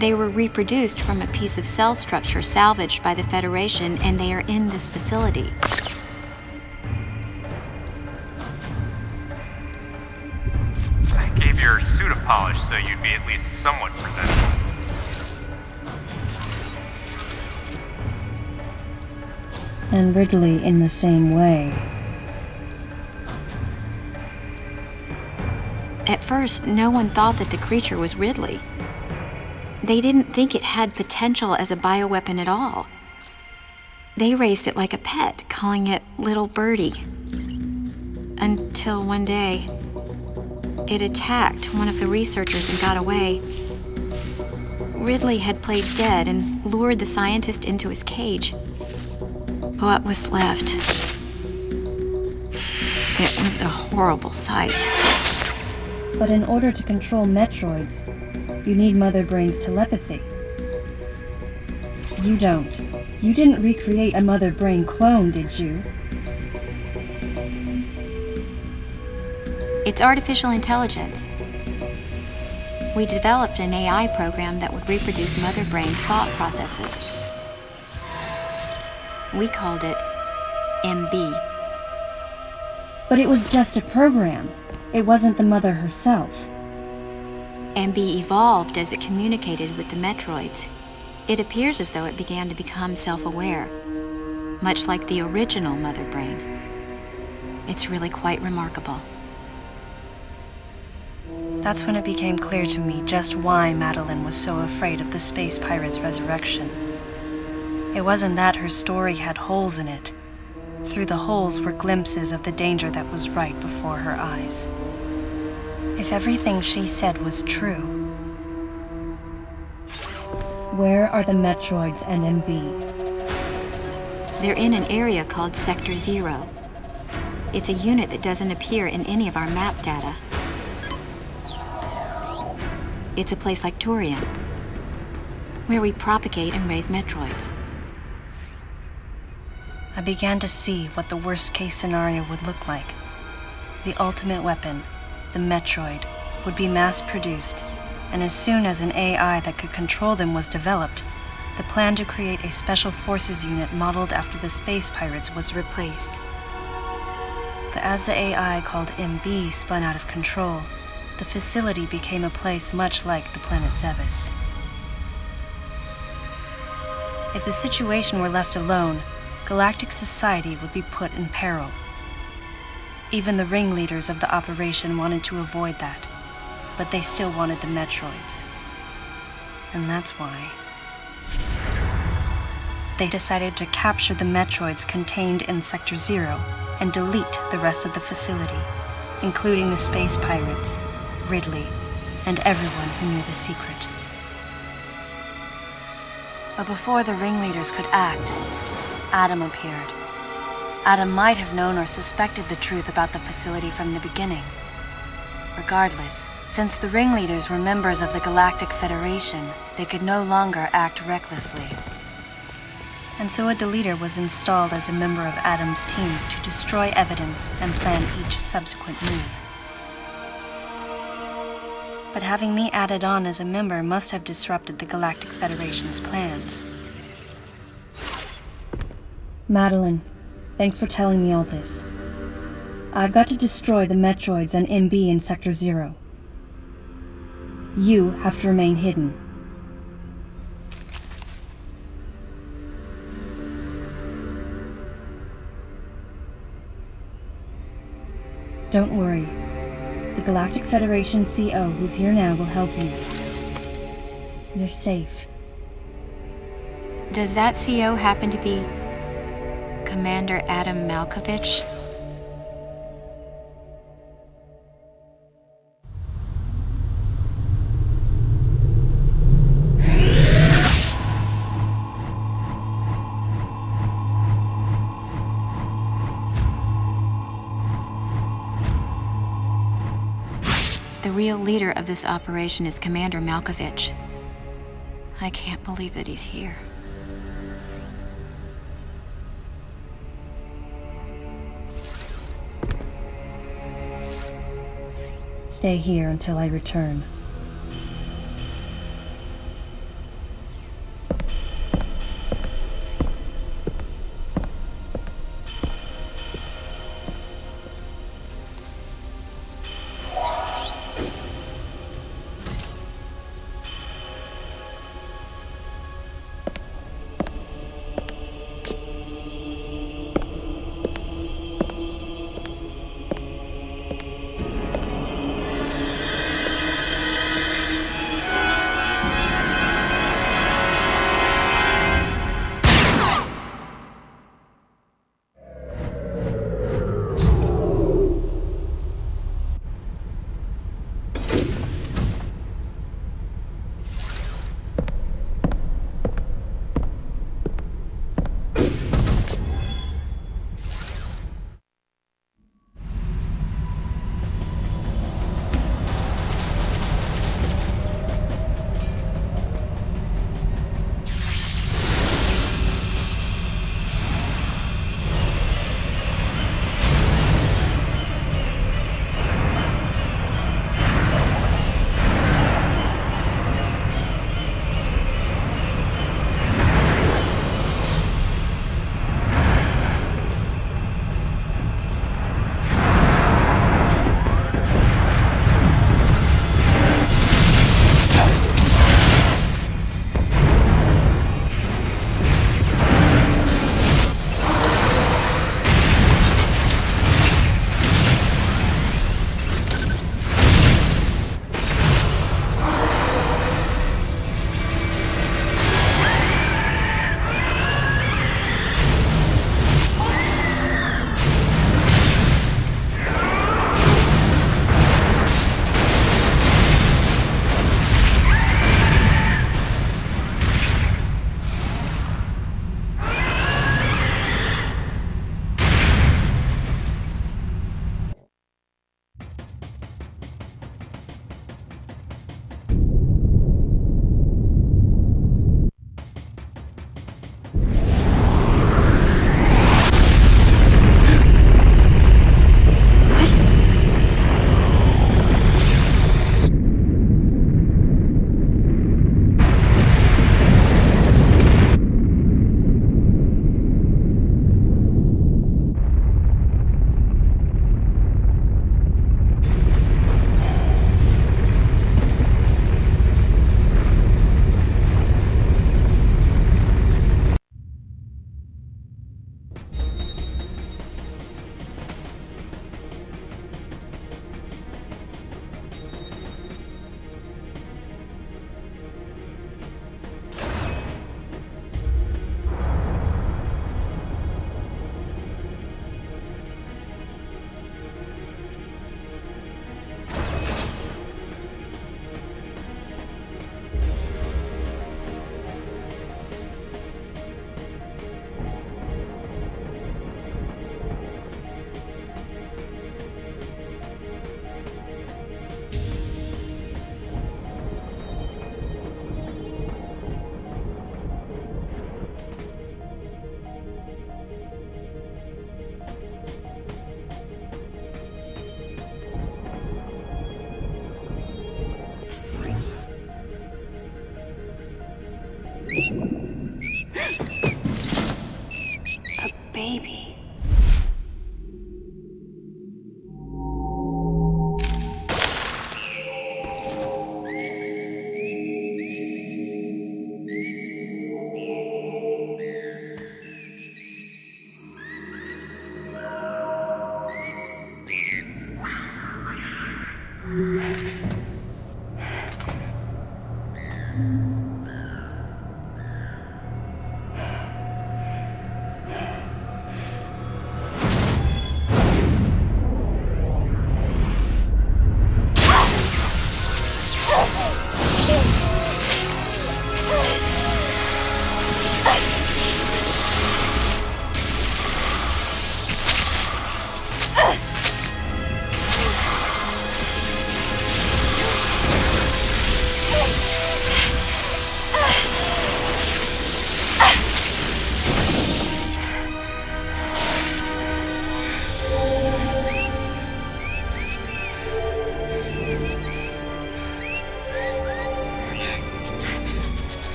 They were reproduced from a piece of cell structure salvaged by the Federation, and they are in this facility. I gave your suit a polish so you'd be at least somewhat presentable. And Ridley in the same way. At first, no one thought that the creature was Ridley. They didn't think it had potential as a bioweapon at all. They raised it like a pet, calling it Little Birdie. Until one day, it attacked one of the researchers and got away. Ridley had played dead and lured the scientist into his cage. What was left? It was a horrible sight. But in order to control Metroids, you need Mother Brain's telepathy. You don't. You didn't recreate a Mother Brain clone, did you? It's artificial intelligence. We developed an AI program that would reproduce Mother Brain's thought processes. We called it MB. But it was just a program. It wasn't the Mother herself. MB evolved as it communicated with the Metroids. It appears as though it began to become self-aware, much like the original Mother Brain. It's really quite remarkable. That's when it became clear to me just why Madeline was so afraid of the space pirate's resurrection. It wasn't that her story had holes in it. Through the holes were glimpses of the danger that was right before her eyes. If everything she said was true, where are the Metroids and MB? They're in an area called Sector 0. It's a unit that doesn't appear in any of our map data. It's a place like Turian, where we propagate and raise Metroids. I began to see what the worst-case scenario would look like. The ultimate weapon, the Metroid, would be mass-produced, and as soon as an AI that could control them was developed, the plan to create a special forces unit modeled after the space pirates was replaced. But as the AI called MB spun out of control, the facility became a place much like the planet Zebes. If the situation were left alone, galactic society would be put in peril. Even the ringleaders of the operation wanted to avoid that, but they still wanted the Metroids. And that's why they decided to capture the Metroids contained in Sector 0 and delete the rest of the facility, including the space pirates, Ridley, and everyone who knew the secret. But before the ringleaders could act, Adam appeared. Adam might have known or suspected the truth about the facility from the beginning. Regardless, since the ringleaders were members of the Galactic Federation, they could no longer act recklessly. And so a deleter was installed as a member of Adam's team to destroy evidence and plan each subsequent move. But having me added on as a member must have disrupted the Galactic Federation's plans. Madeline, thanks for telling me all this. I've got to destroy the Metroids and MB in Sector 0. You have to remain hidden. Don't worry. The Galactic Federation CO who's here now will help you. You're safe. Does that CO happen to be Commander Adam Malkovich? The real leader of this operation is Commander Malkovich. I can't believe that he's here. Stay here until I return.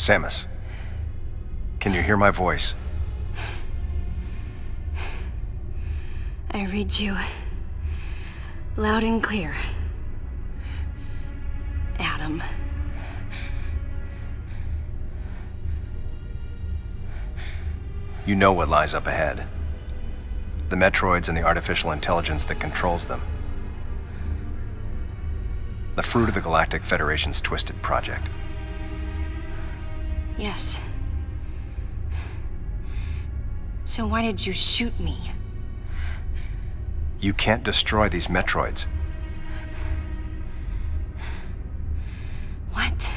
Samus, can you hear my voice? I read you loud and clear, Adam. You know what lies up ahead. The Metroids and the artificial intelligence that controls them. The fruit of the Galactic Federation's twisted project. Yes. So why did you shoot me? You can't destroy these Metroids. What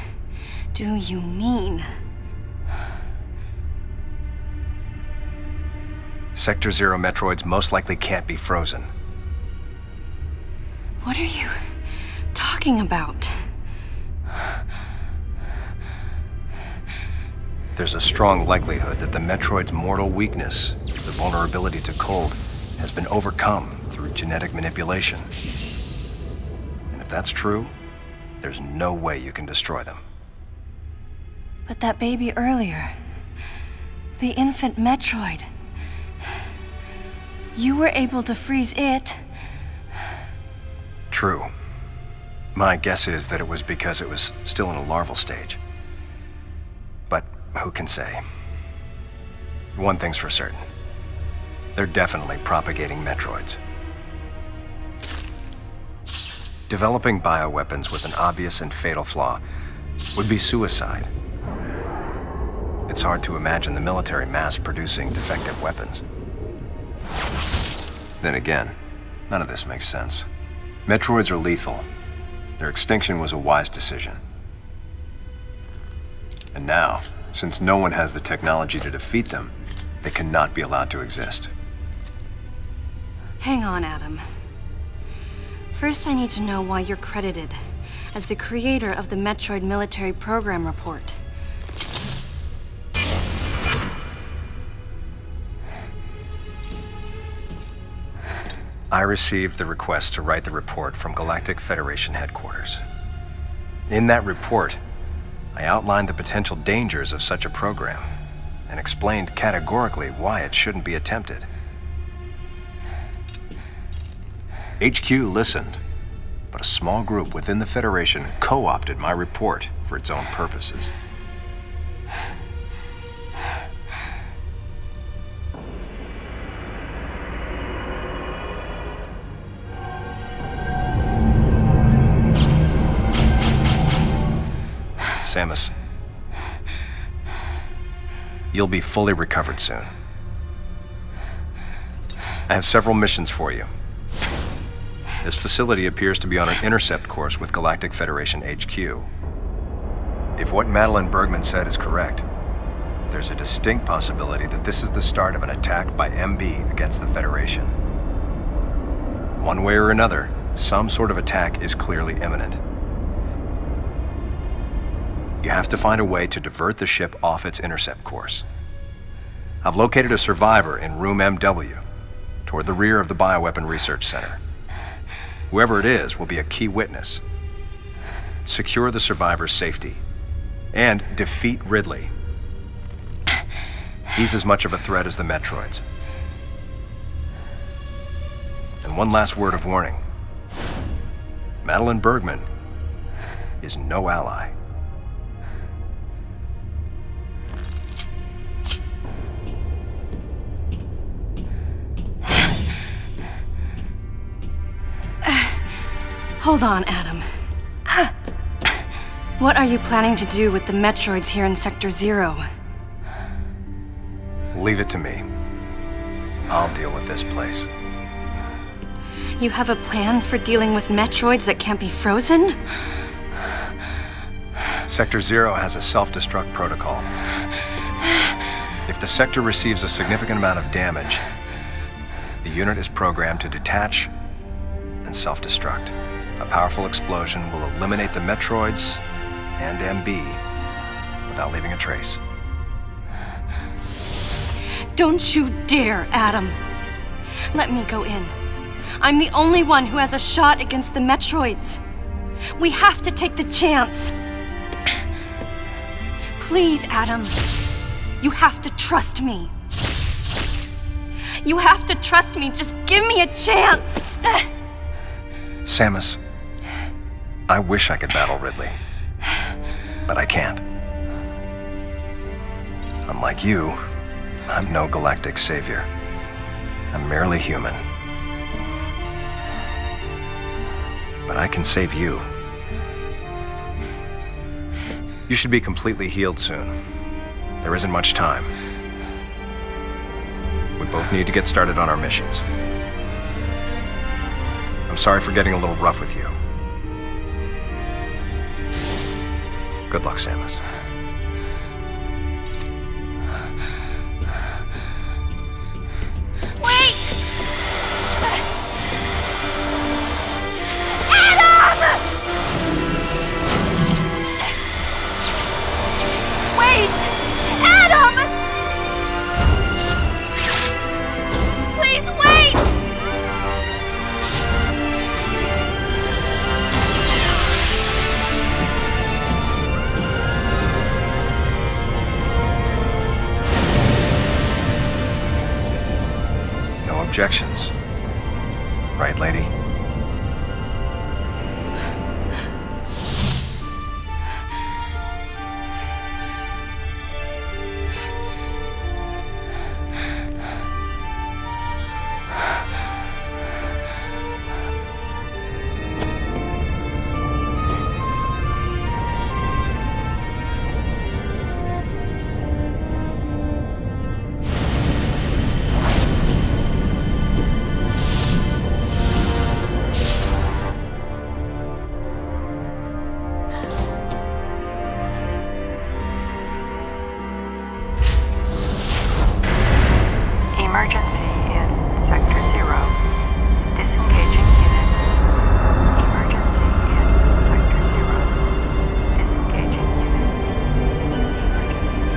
do you mean? Sector Zero Metroids most likely can't be frozen. What are you talking about? There's a strong likelihood that the Metroid's mortal weakness, the vulnerability to cold, has been overcome through genetic manipulation. And if that's true, there's no way you can destroy them. But that baby earlier, the infant Metroid, you were able to freeze it. True. My guess is that it was because it was still in a larval stage. But who can say? One thing's for certain. They're definitely propagating Metroids. Developing bioweapons with an obvious and fatal flaw would be suicide. It's hard to imagine the military mass-producing defective weapons. Then again, none of this makes sense. Metroids are lethal. Their extinction was a wise decision. And now, since no one has the technology to defeat them, they cannot be allowed to exist. Hang on, Adam. First, I need to know why you're credited as the creator of the Metroid Military Program Report. I received the request to write the report from Galactic Federation headquarters. In that report, I outlined the potential dangers of such a program and explained categorically why it shouldn't be attempted. HQ listened, but a small group within the Federation co-opted my report for its own purposes. Samus, you'll be fully recovered soon. I have several missions for you. This facility appears to be on an intercept course with Galactic Federation HQ. If what Madeline Bergman said is correct, there's a distinct possibility that this is the start of an attack by MB against the Federation. One way or another, some sort of attack is clearly imminent. You have to find a way to divert the ship off its intercept course. I've located a survivor in room MW, toward the rear of the Bioweapon Research Center. Whoever it is will be a key witness. Secure the survivor's safety, and defeat Ridley. He's as much of a threat as the Metroids. And one last word of warning. Madeline Bergman is no ally. Hold on, Adam. What are you planning to do with the Metroids here in Sector Zero? Leave it to me. I'll deal with this place. You have a plan for dealing with Metroids that can't be frozen? Sector Zero has a self-destruct protocol. If the sector receives a significant amount of damage, the unit is programmed to detach and self-destruct. A powerful explosion will eliminate the Metroids and MB without leaving a trace. Don't you dare, Adam. Let me go in. I'm the only one who has a shot against the Metroids. We have to take the chance. Please, Adam. You have to trust me. You have to trust me. Just give me a chance. Samus, I wish I could battle Ridley, but I can't. Unlike you, I'm no galactic savior. I'm merely human. But I can save you. You should be completely healed soon. There isn't much time. We both need to get started on our missions. I'm sorry for getting a little rough with you. Good luck, Samus. Wait! Adam! Wait! Adam! Please wait! No objections. Right, lady? Emergency in Sector 0. Disengaging unit. Emergency in Sector 0. Disengaging unit. Emergency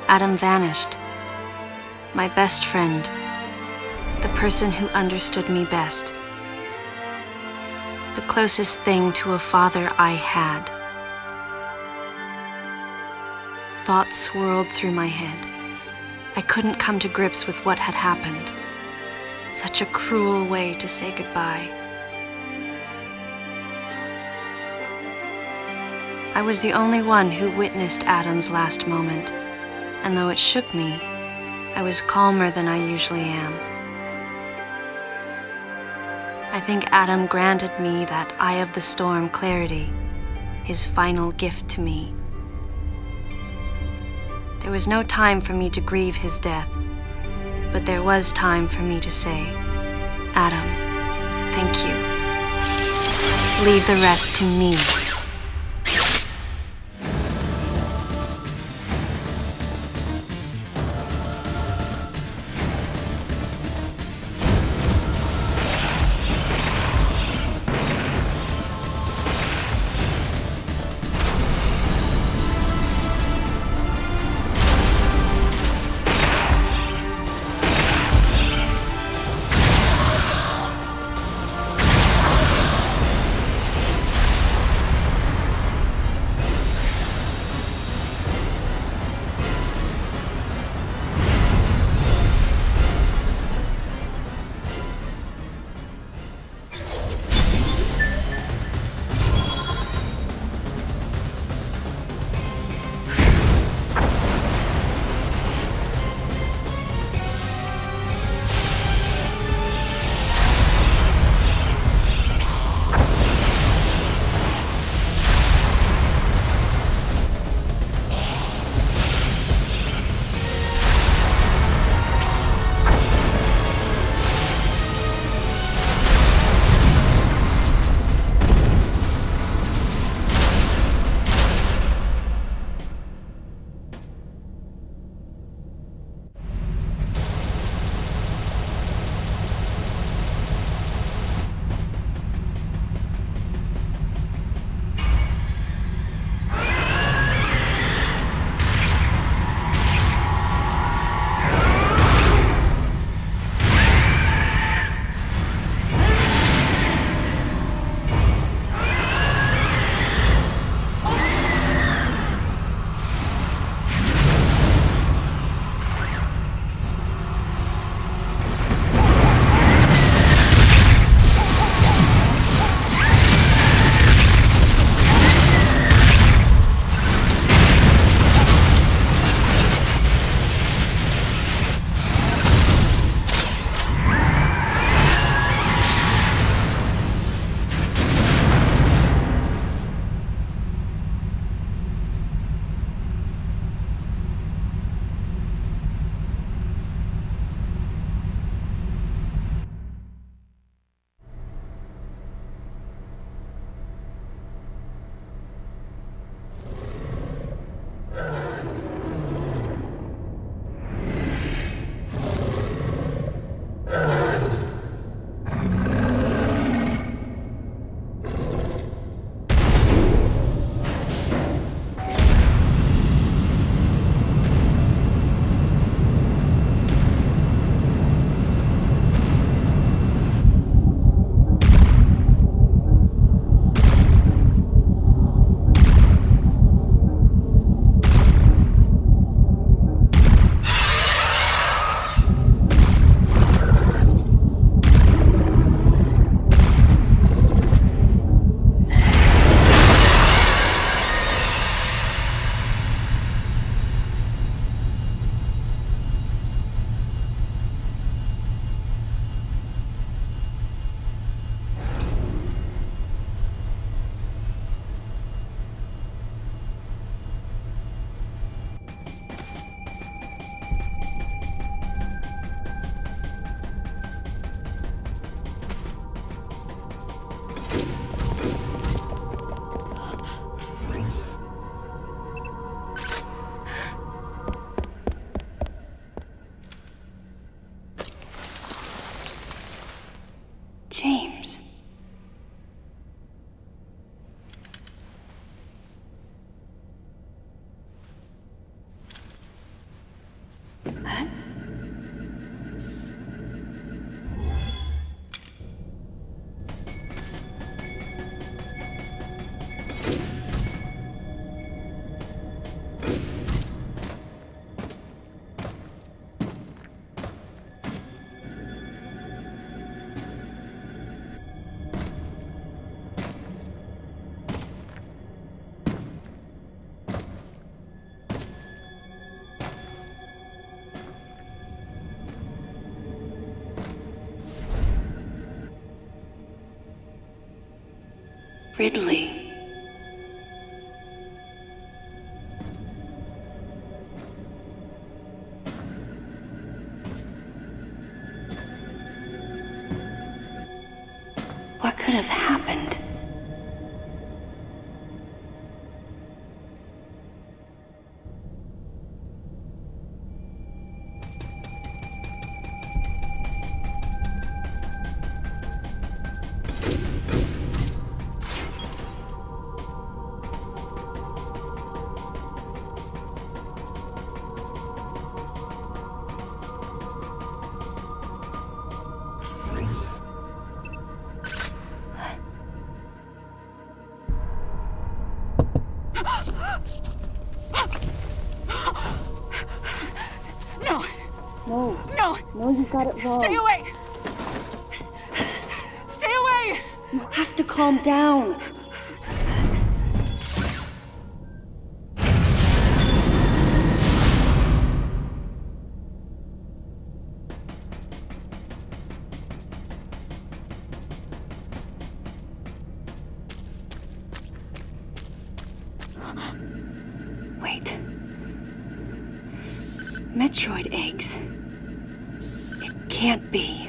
Adam vanished. My best friend. The person who understood me best. The closest thing to a father I had. Thoughts swirled through my head. I couldn't come to grips with what had happened. Such a cruel way to say goodbye. I was the only one who witnessed Adam's last moment. And though it shook me, I was calmer than I usually am. I think Adam granted me that Eye of the Storm clarity, his final gift to me. There was no time for me to grieve his death, but there was time for me to say, Adam, thank you. Leave the rest to me. James. Huh? Ridley. What could have happened? No, you got it wrong. Stay away! Stay away! You have to calm down. Wait. Metroid eggs. It can't be.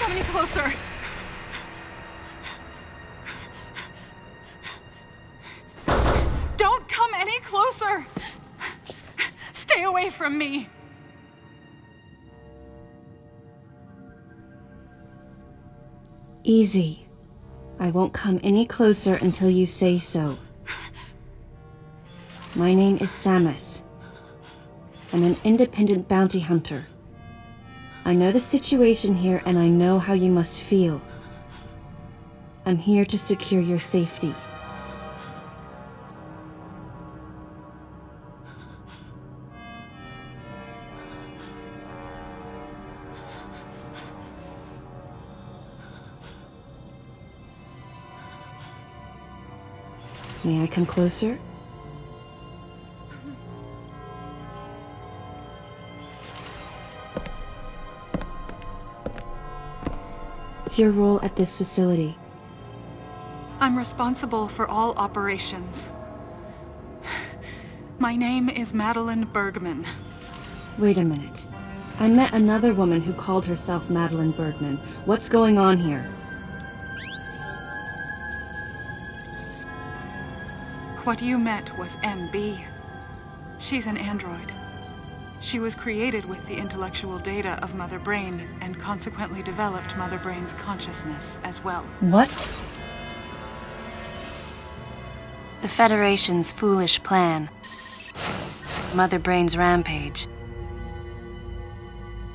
come any closer! Don't come any closer! Stay away from me! Easy. I won't come any closer until you say so. My name is Samus. I'm an independent bounty hunter. I know the situation here and I know how you must feel. I'm here to secure your safety. May I come closer? What's your role at this facility? I'm responsible for all operations. My name is Madeline Bergman. Wait a minute. I met another woman who called herself Madeline Bergman. What's going on here? What you met was MB. She's an android. She was created with the intellectual data of Mother Brain and consequently developed Mother Brain's consciousness as well. What? The Federation's foolish plan. Mother Brain's rampage.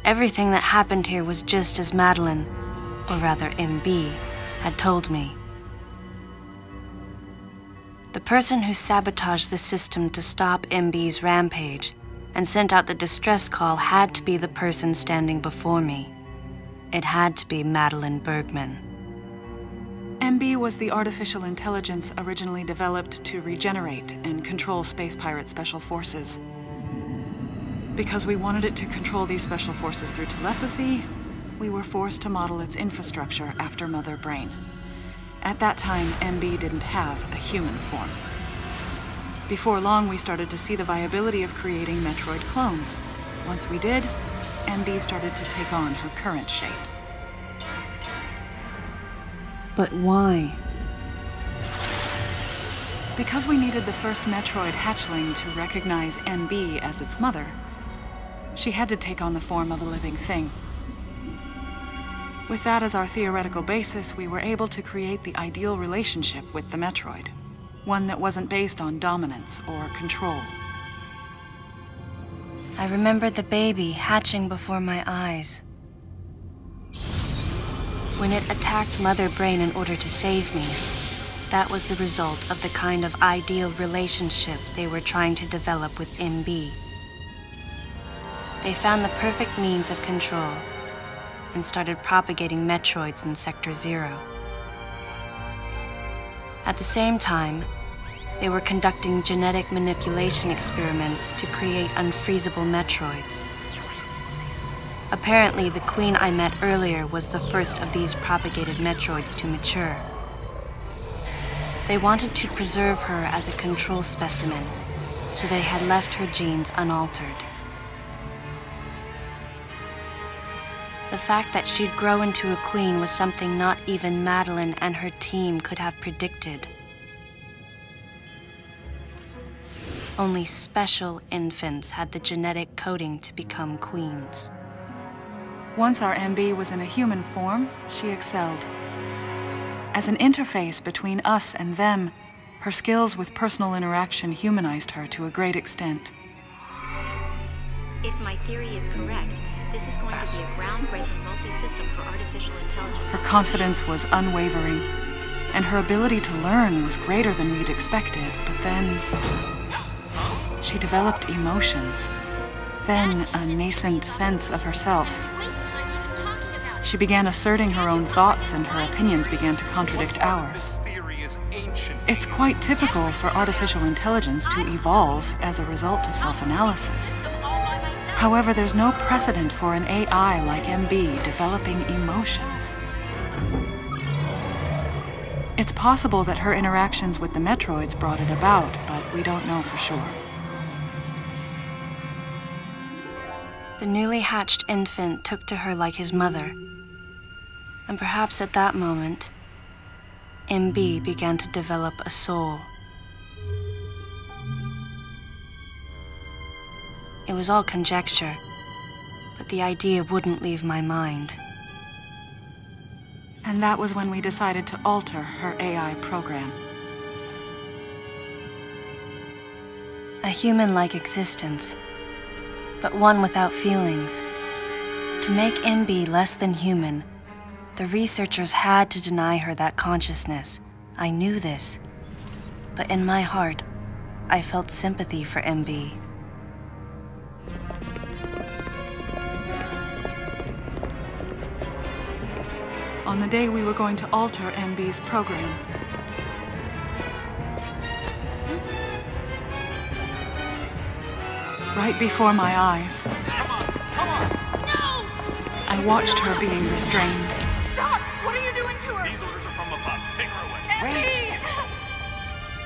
Everything that happened here was just as Madeline, or rather MB, had told me. The person who sabotaged the system to stop MB's rampage and sent out the distress call had to be the person standing before me. It had to be Madeline Bergman. MB was the artificial intelligence originally developed to regenerate and control Space Pirate Special Forces. Because we wanted it to control these special forces through telepathy, we were forced to model its infrastructure after Mother Brain. At that time, MB didn't have a human form. Before long, we started to see the viability of creating Metroid clones. Once we did, MB started to take on her current shape. But why? Because we needed the first Metroid hatchling to recognize MB as its mother, she had to take on the form of a living thing. With that as our theoretical basis, we were able to create the ideal relationship with the Metroid. One that wasn't based on dominance or control. I remember the baby hatching before my eyes. When it attacked Mother Brain in order to save me, that was the result of the kind of ideal relationship they were trying to develop with MB. They found the perfect means of control and started propagating Metroids in Sector 0. At the same time, they were conducting genetic manipulation experiments to create unfreezable Metroids. Apparently, the queen I met earlier was the first of these propagated Metroids to mature. They wanted to preserve her as a control specimen, so they had left her genes unaltered. The fact that she'd grow into a queen was something not even Madeline and her team could have predicted. Only special infants had the genetic coding to become queens. Once our MB was in a human form, she excelled. As an interface between us and them, her skills with personal interaction humanized her to a great extent. If my theory is correct, this is going to be a groundbreaking multi-system for artificial intelligence. Her confidence was unwavering, and her ability to learn was greater than we'd expected, but then she developed emotions, then a nascent sense of herself. She began asserting her own thoughts, and her opinions began to contradict ours. It's quite typical for artificial intelligence to evolve as a result of self-analysis. However, there's no precedent for an AI like MB developing emotions. It's possible that her interactions with the Metroids brought it about, but we don't know for sure. The newly hatched infant took to her like his mother. And perhaps at that moment, MB began to develop a soul. It was all conjecture, but the idea wouldn't leave my mind. And that was when we decided to alter her AI program. A human-like existence, but one without feelings. To make MB less than human, the researchers had to deny her that consciousness. I knew this, but in my heart, I felt sympathy for MB. On the day we were going to alter MB's program, right before my eyes, I watched her being restrained. Stop! What are you doing to her? These orders are from above. Take her away. Wait!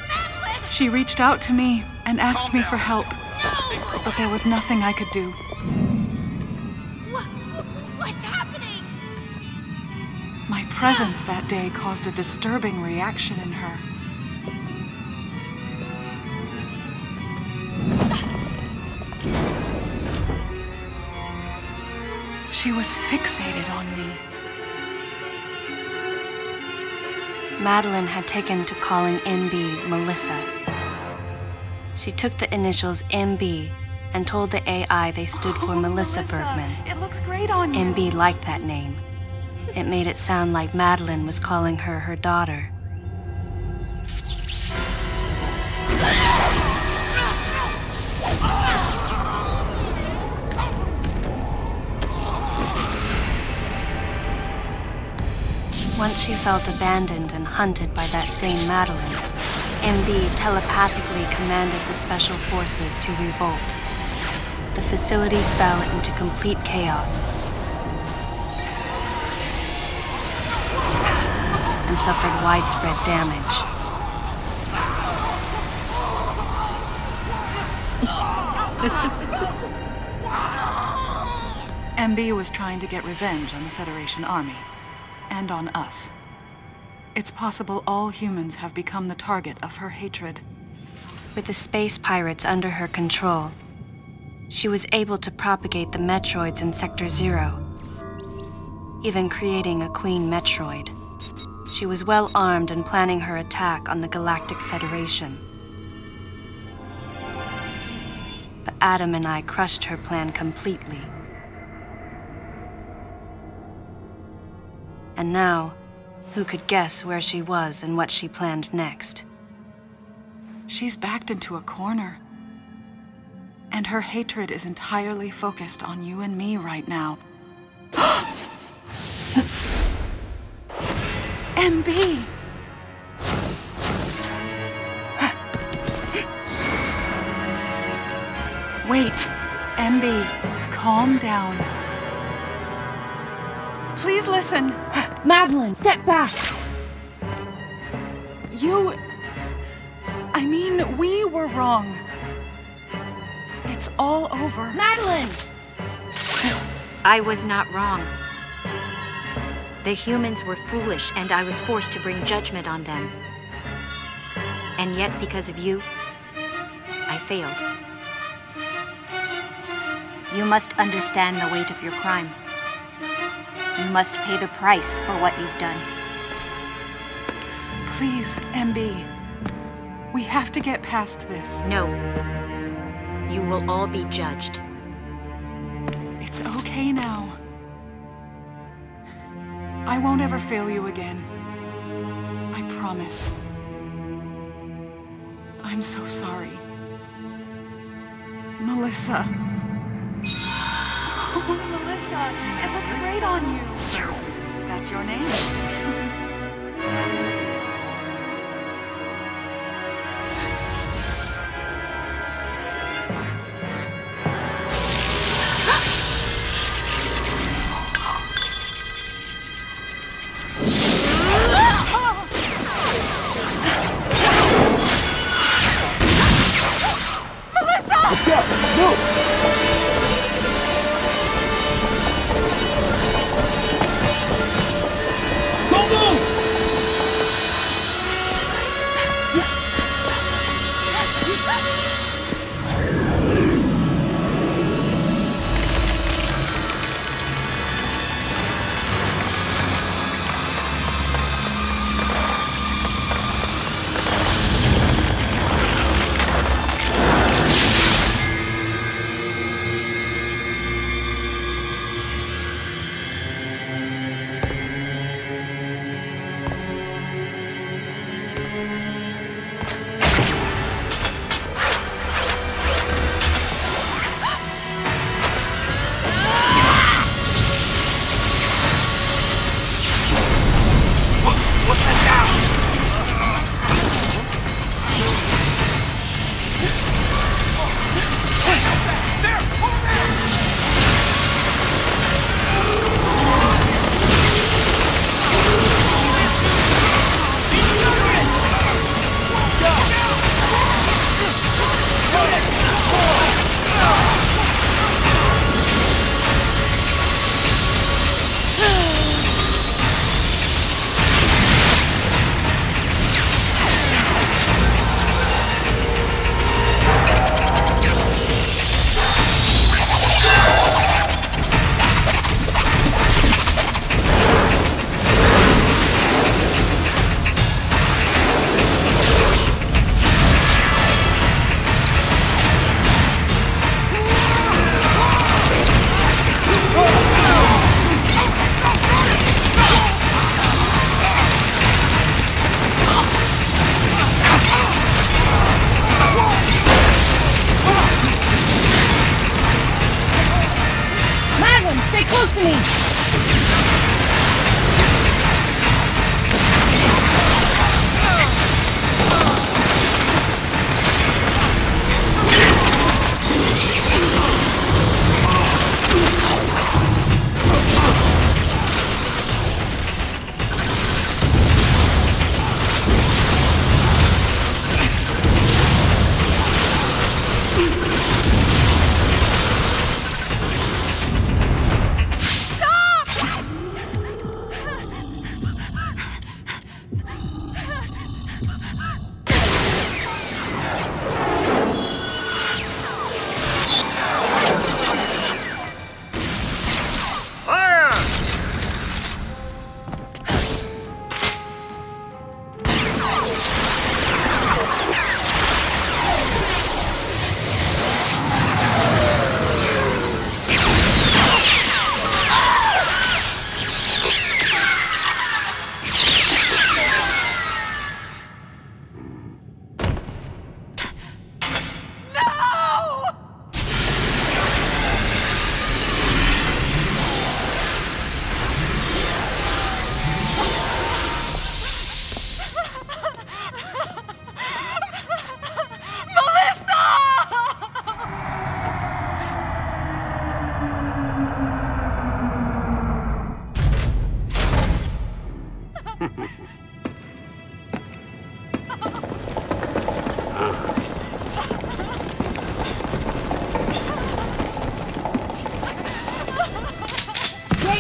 Madeline! She reached out to me and asked me for help, but there was nothing I could do. What's happening? My presence that day caused a disturbing reaction in her. She was fixated on me. Madeline had taken to calling MB Melissa. She took the initials MB and told the AI they stood for Melissa Bergman. It looks great on you. MB liked that name. It made it sound like Madeline was calling her her daughter. Once she felt abandoned and hunted by that same Madeline, MB telepathically commanded the Special Forces to revolt. The facility fell into complete chaos and suffered widespread damage. MB was trying to get revenge on the Federation Army. And on us. It's possible all humans have become the target of her hatred. With the space pirates under her control, she was able to propagate the Metroids in Sector 0, even creating a Queen Metroid. She was well armed and planning her attack on the Galactic Federation. But Adam and I crushed her plan completely. And now, who could guess where she was and what she planned next? She's backed into a corner. And her hatred is entirely focused on you and me right now. MB! Wait, MB, calm down. Please listen. Madeline, step back! I mean, we were wrong. It's all over. Madeline! I was not wrong. The humans were foolish, and I was forced to bring judgment on them. And yet, because of you, I failed. You must understand the weight of your crime. You must pay the price for what you've done. Please, MB. We have to get past this. No. You will all be judged. It's okay now. I won't ever fail you again. I promise. I'm so sorry. Melissa. Oh, Melissa, it looks great on you. That's your name. Let's go! Move! Stay close to me!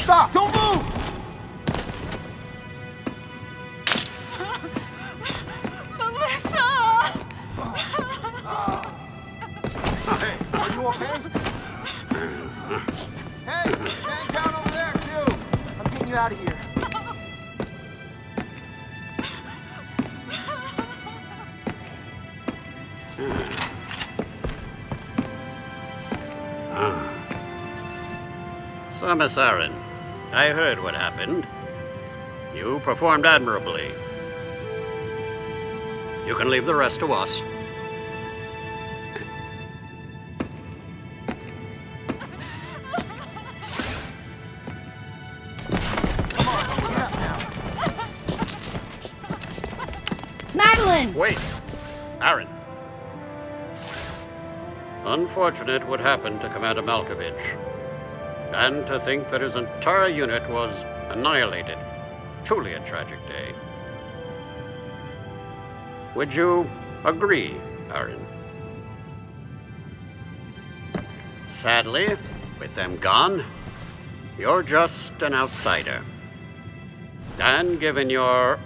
Stop! Don't move! Melissa! Hey, are you okay? Hey, hang down over there, too! I'm getting you out of here. So, Miss Aaron, I heard what happened. You performed admirably. You can leave the rest to us. Madeline! Wait, Aaron. Unfortunate what happened to Commander Malkovich. And to think that his entire unit was annihilated. Truly a tragic day. Would you agree, Aaron? Sadly, with them gone, you're just an outsider. And given your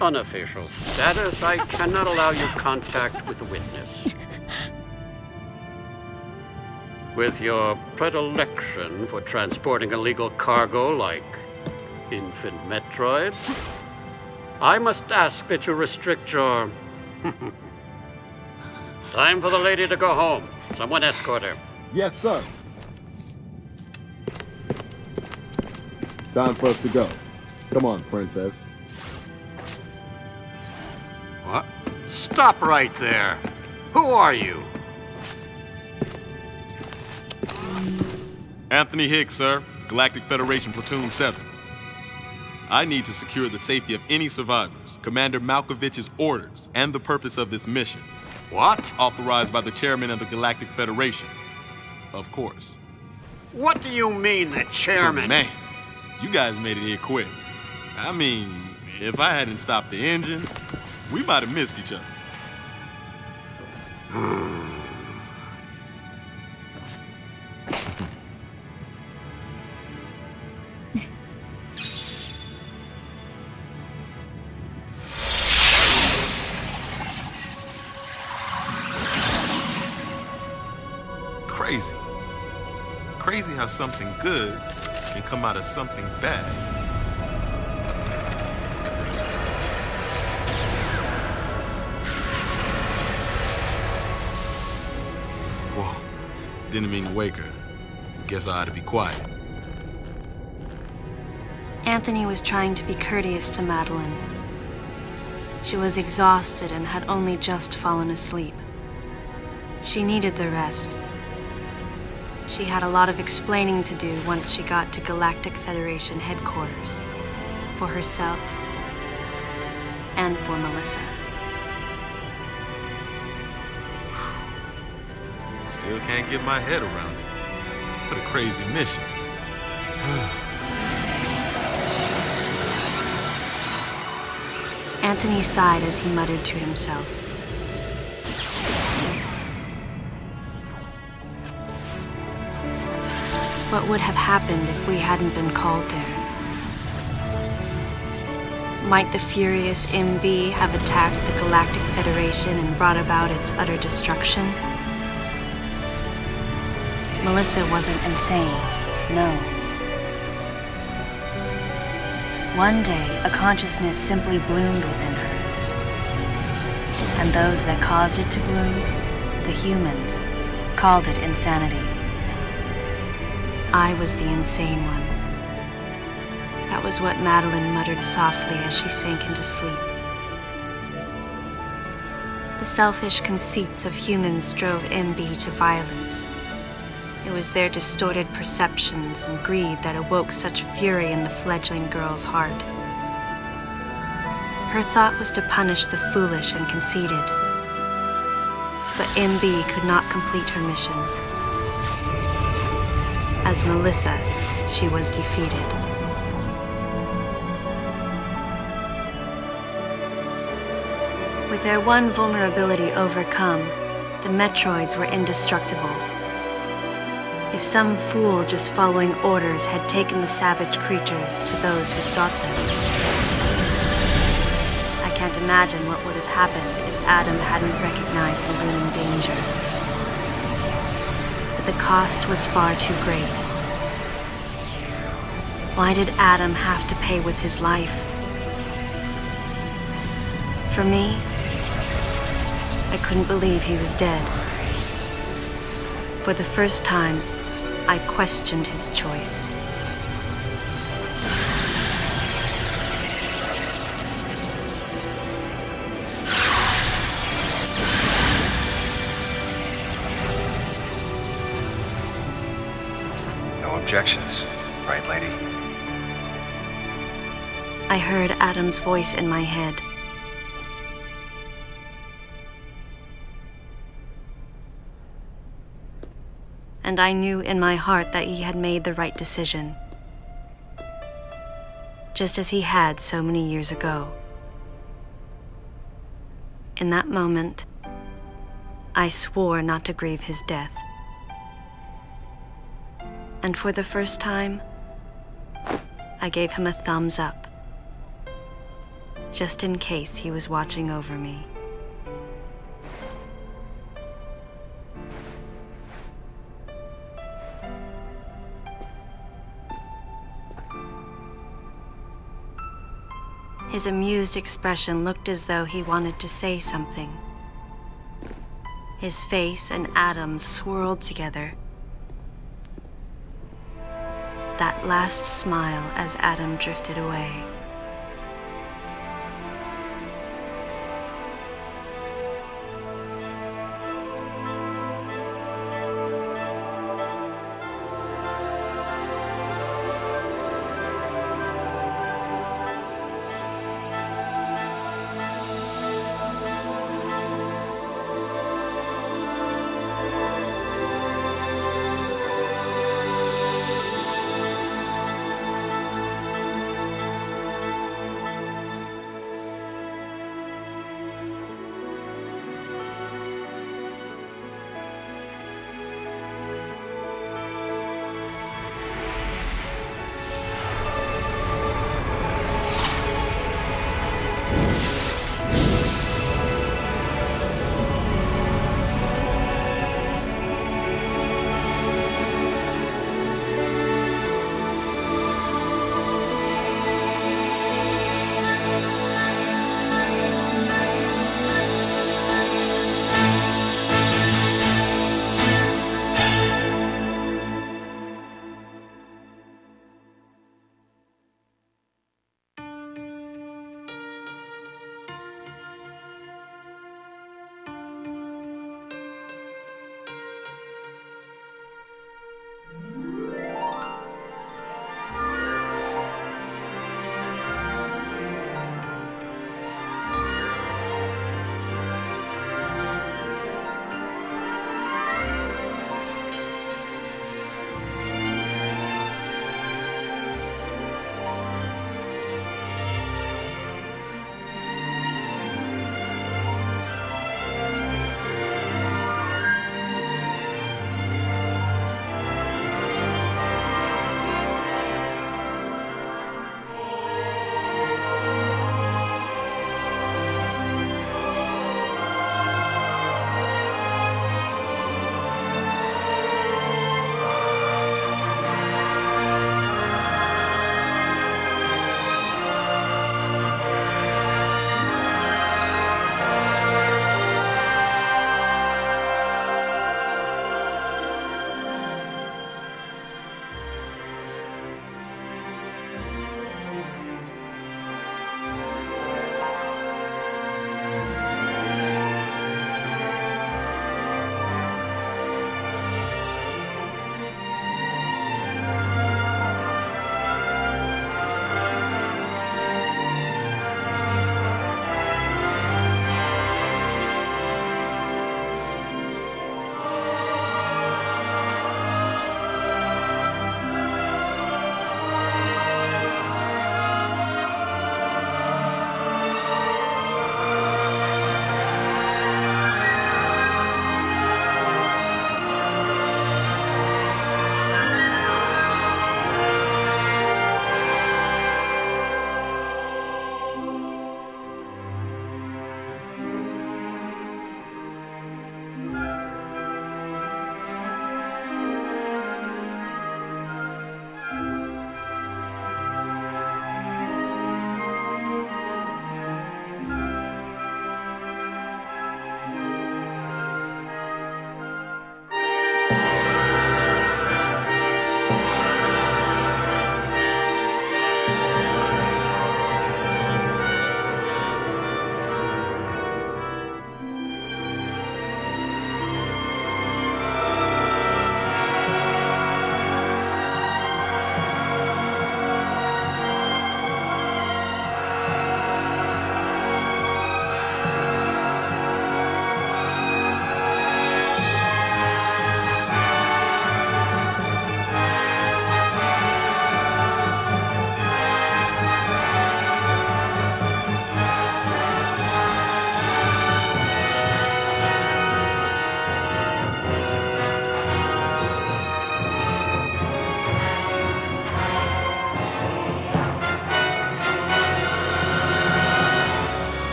unofficial status, I cannot allow you contact with the witness. With your predilection for transporting illegal cargo like infant Metroids, I must ask that you restrict your... Time for the lady to go home. Someone escort her. Yes, sir. Time for us to go. Come on, princess. What? Stop right there. Who are you? Anthony Hicks, sir. Galactic Federation Platoon 7. I need to secure the safety of any survivors, Commander Malkovich's orders, and the purpose of this mission. What? Authorized by the chairman of the Galactic Federation. Of course. What do you mean, the chairman? But man, you guys made it here quick. I mean, if I hadn't stopped the engines, we might have missed each other. Crazy. Crazy how something good can come out of something bad. Whoa, didn't mean to wake her. Guess I ought to be quiet. Anthony was trying to be courteous to Madeline. She was exhausted and had only just fallen asleep. She needed the rest. She had a lot of explaining to do once she got to Galactic Federation headquarters. For herself and for Melissa. Still can't get my head around it. What a crazy mission. Anthony sighed as he muttered to himself. What would have happened if we hadn't been called there? Might the furious MB have attacked the Galactic Federation and brought about its utter destruction? Melissa wasn't insane, no. One day, a consciousness simply bloomed within her. And those that caused it to bloom, the humans, called it insanity. I was the insane one. That was what Madeline muttered softly as she sank into sleep. The selfish conceits of humans drove MB to violence. It was their distorted perceptions and greed that awoke such fury in the fledgling girl's heart. Her thought was to punish the foolish and conceited. But MB could not complete her mission. As Melissa, she was defeated. With their one vulnerability overcome, the Metroids were indestructible. If some fool just following orders had taken the savage creatures to those who sought them, I can't imagine what would have happened if Adam hadn't recognized the looming danger. But the cost was far too great. Why did Adam have to pay with his life? For me, I couldn't believe he was dead. For the first time, I questioned his choice. No objections, right, lady? I heard Adam's voice in my head. And I knew in my heart that he had made the right decision, just as he had so many years ago. In that moment, I swore not to grieve his death. And for the first time, I gave him a thumbs up, just in case he was watching over me. His amused expression looked as though he wanted to say something. His face and Adam's swirled together. That last smile as Adam drifted away.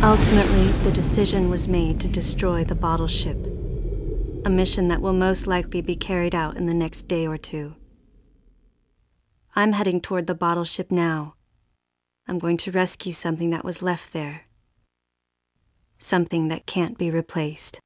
Ultimately, the decision was made to destroy the bottle ship. A mission that will most likely be carried out in the next day or two. I'm heading toward the bottle ship now. I'm going to rescue something that was left there. Something that can't be replaced.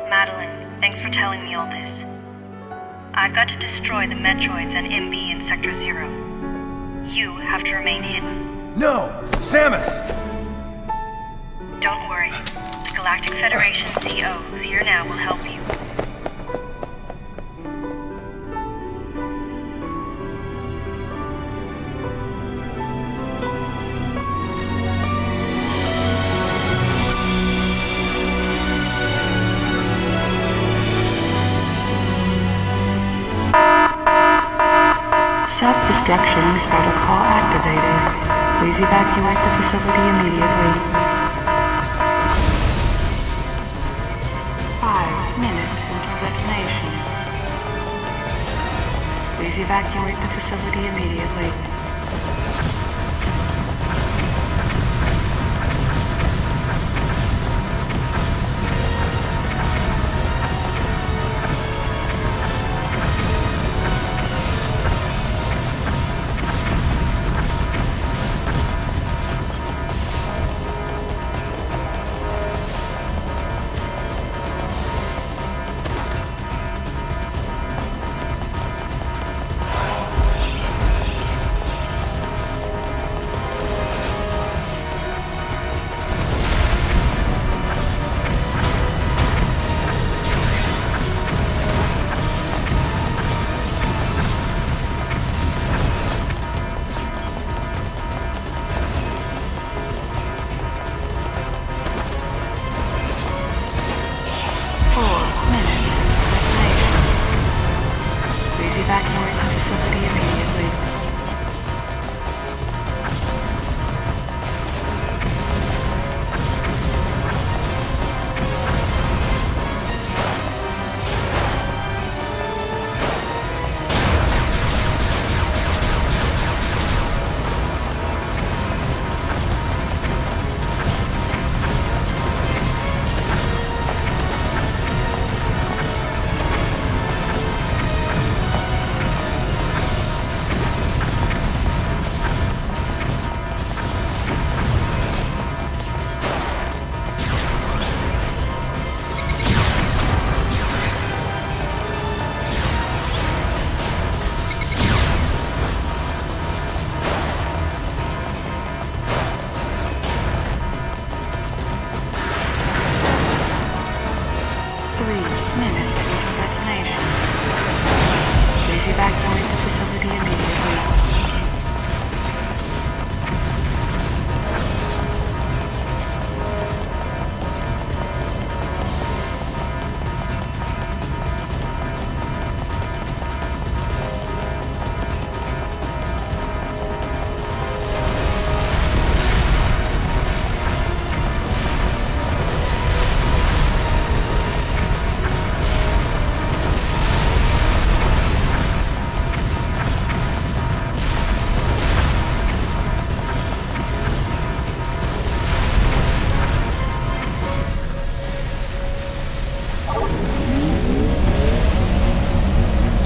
Madeline, thanks for telling me all this. I've got to destroy the Metroids and MB in Sector 0. You have to remain hidden. No! Samus! Don't worry. The Galactic Federation CO, who's here now, will help you. Self-destruction protocol activated. Please evacuate the facility immediately. 5 minutes until detonation. Please evacuate the facility immediately.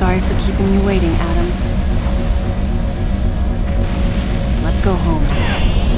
Sorry for keeping you waiting, Adam. Let's go home.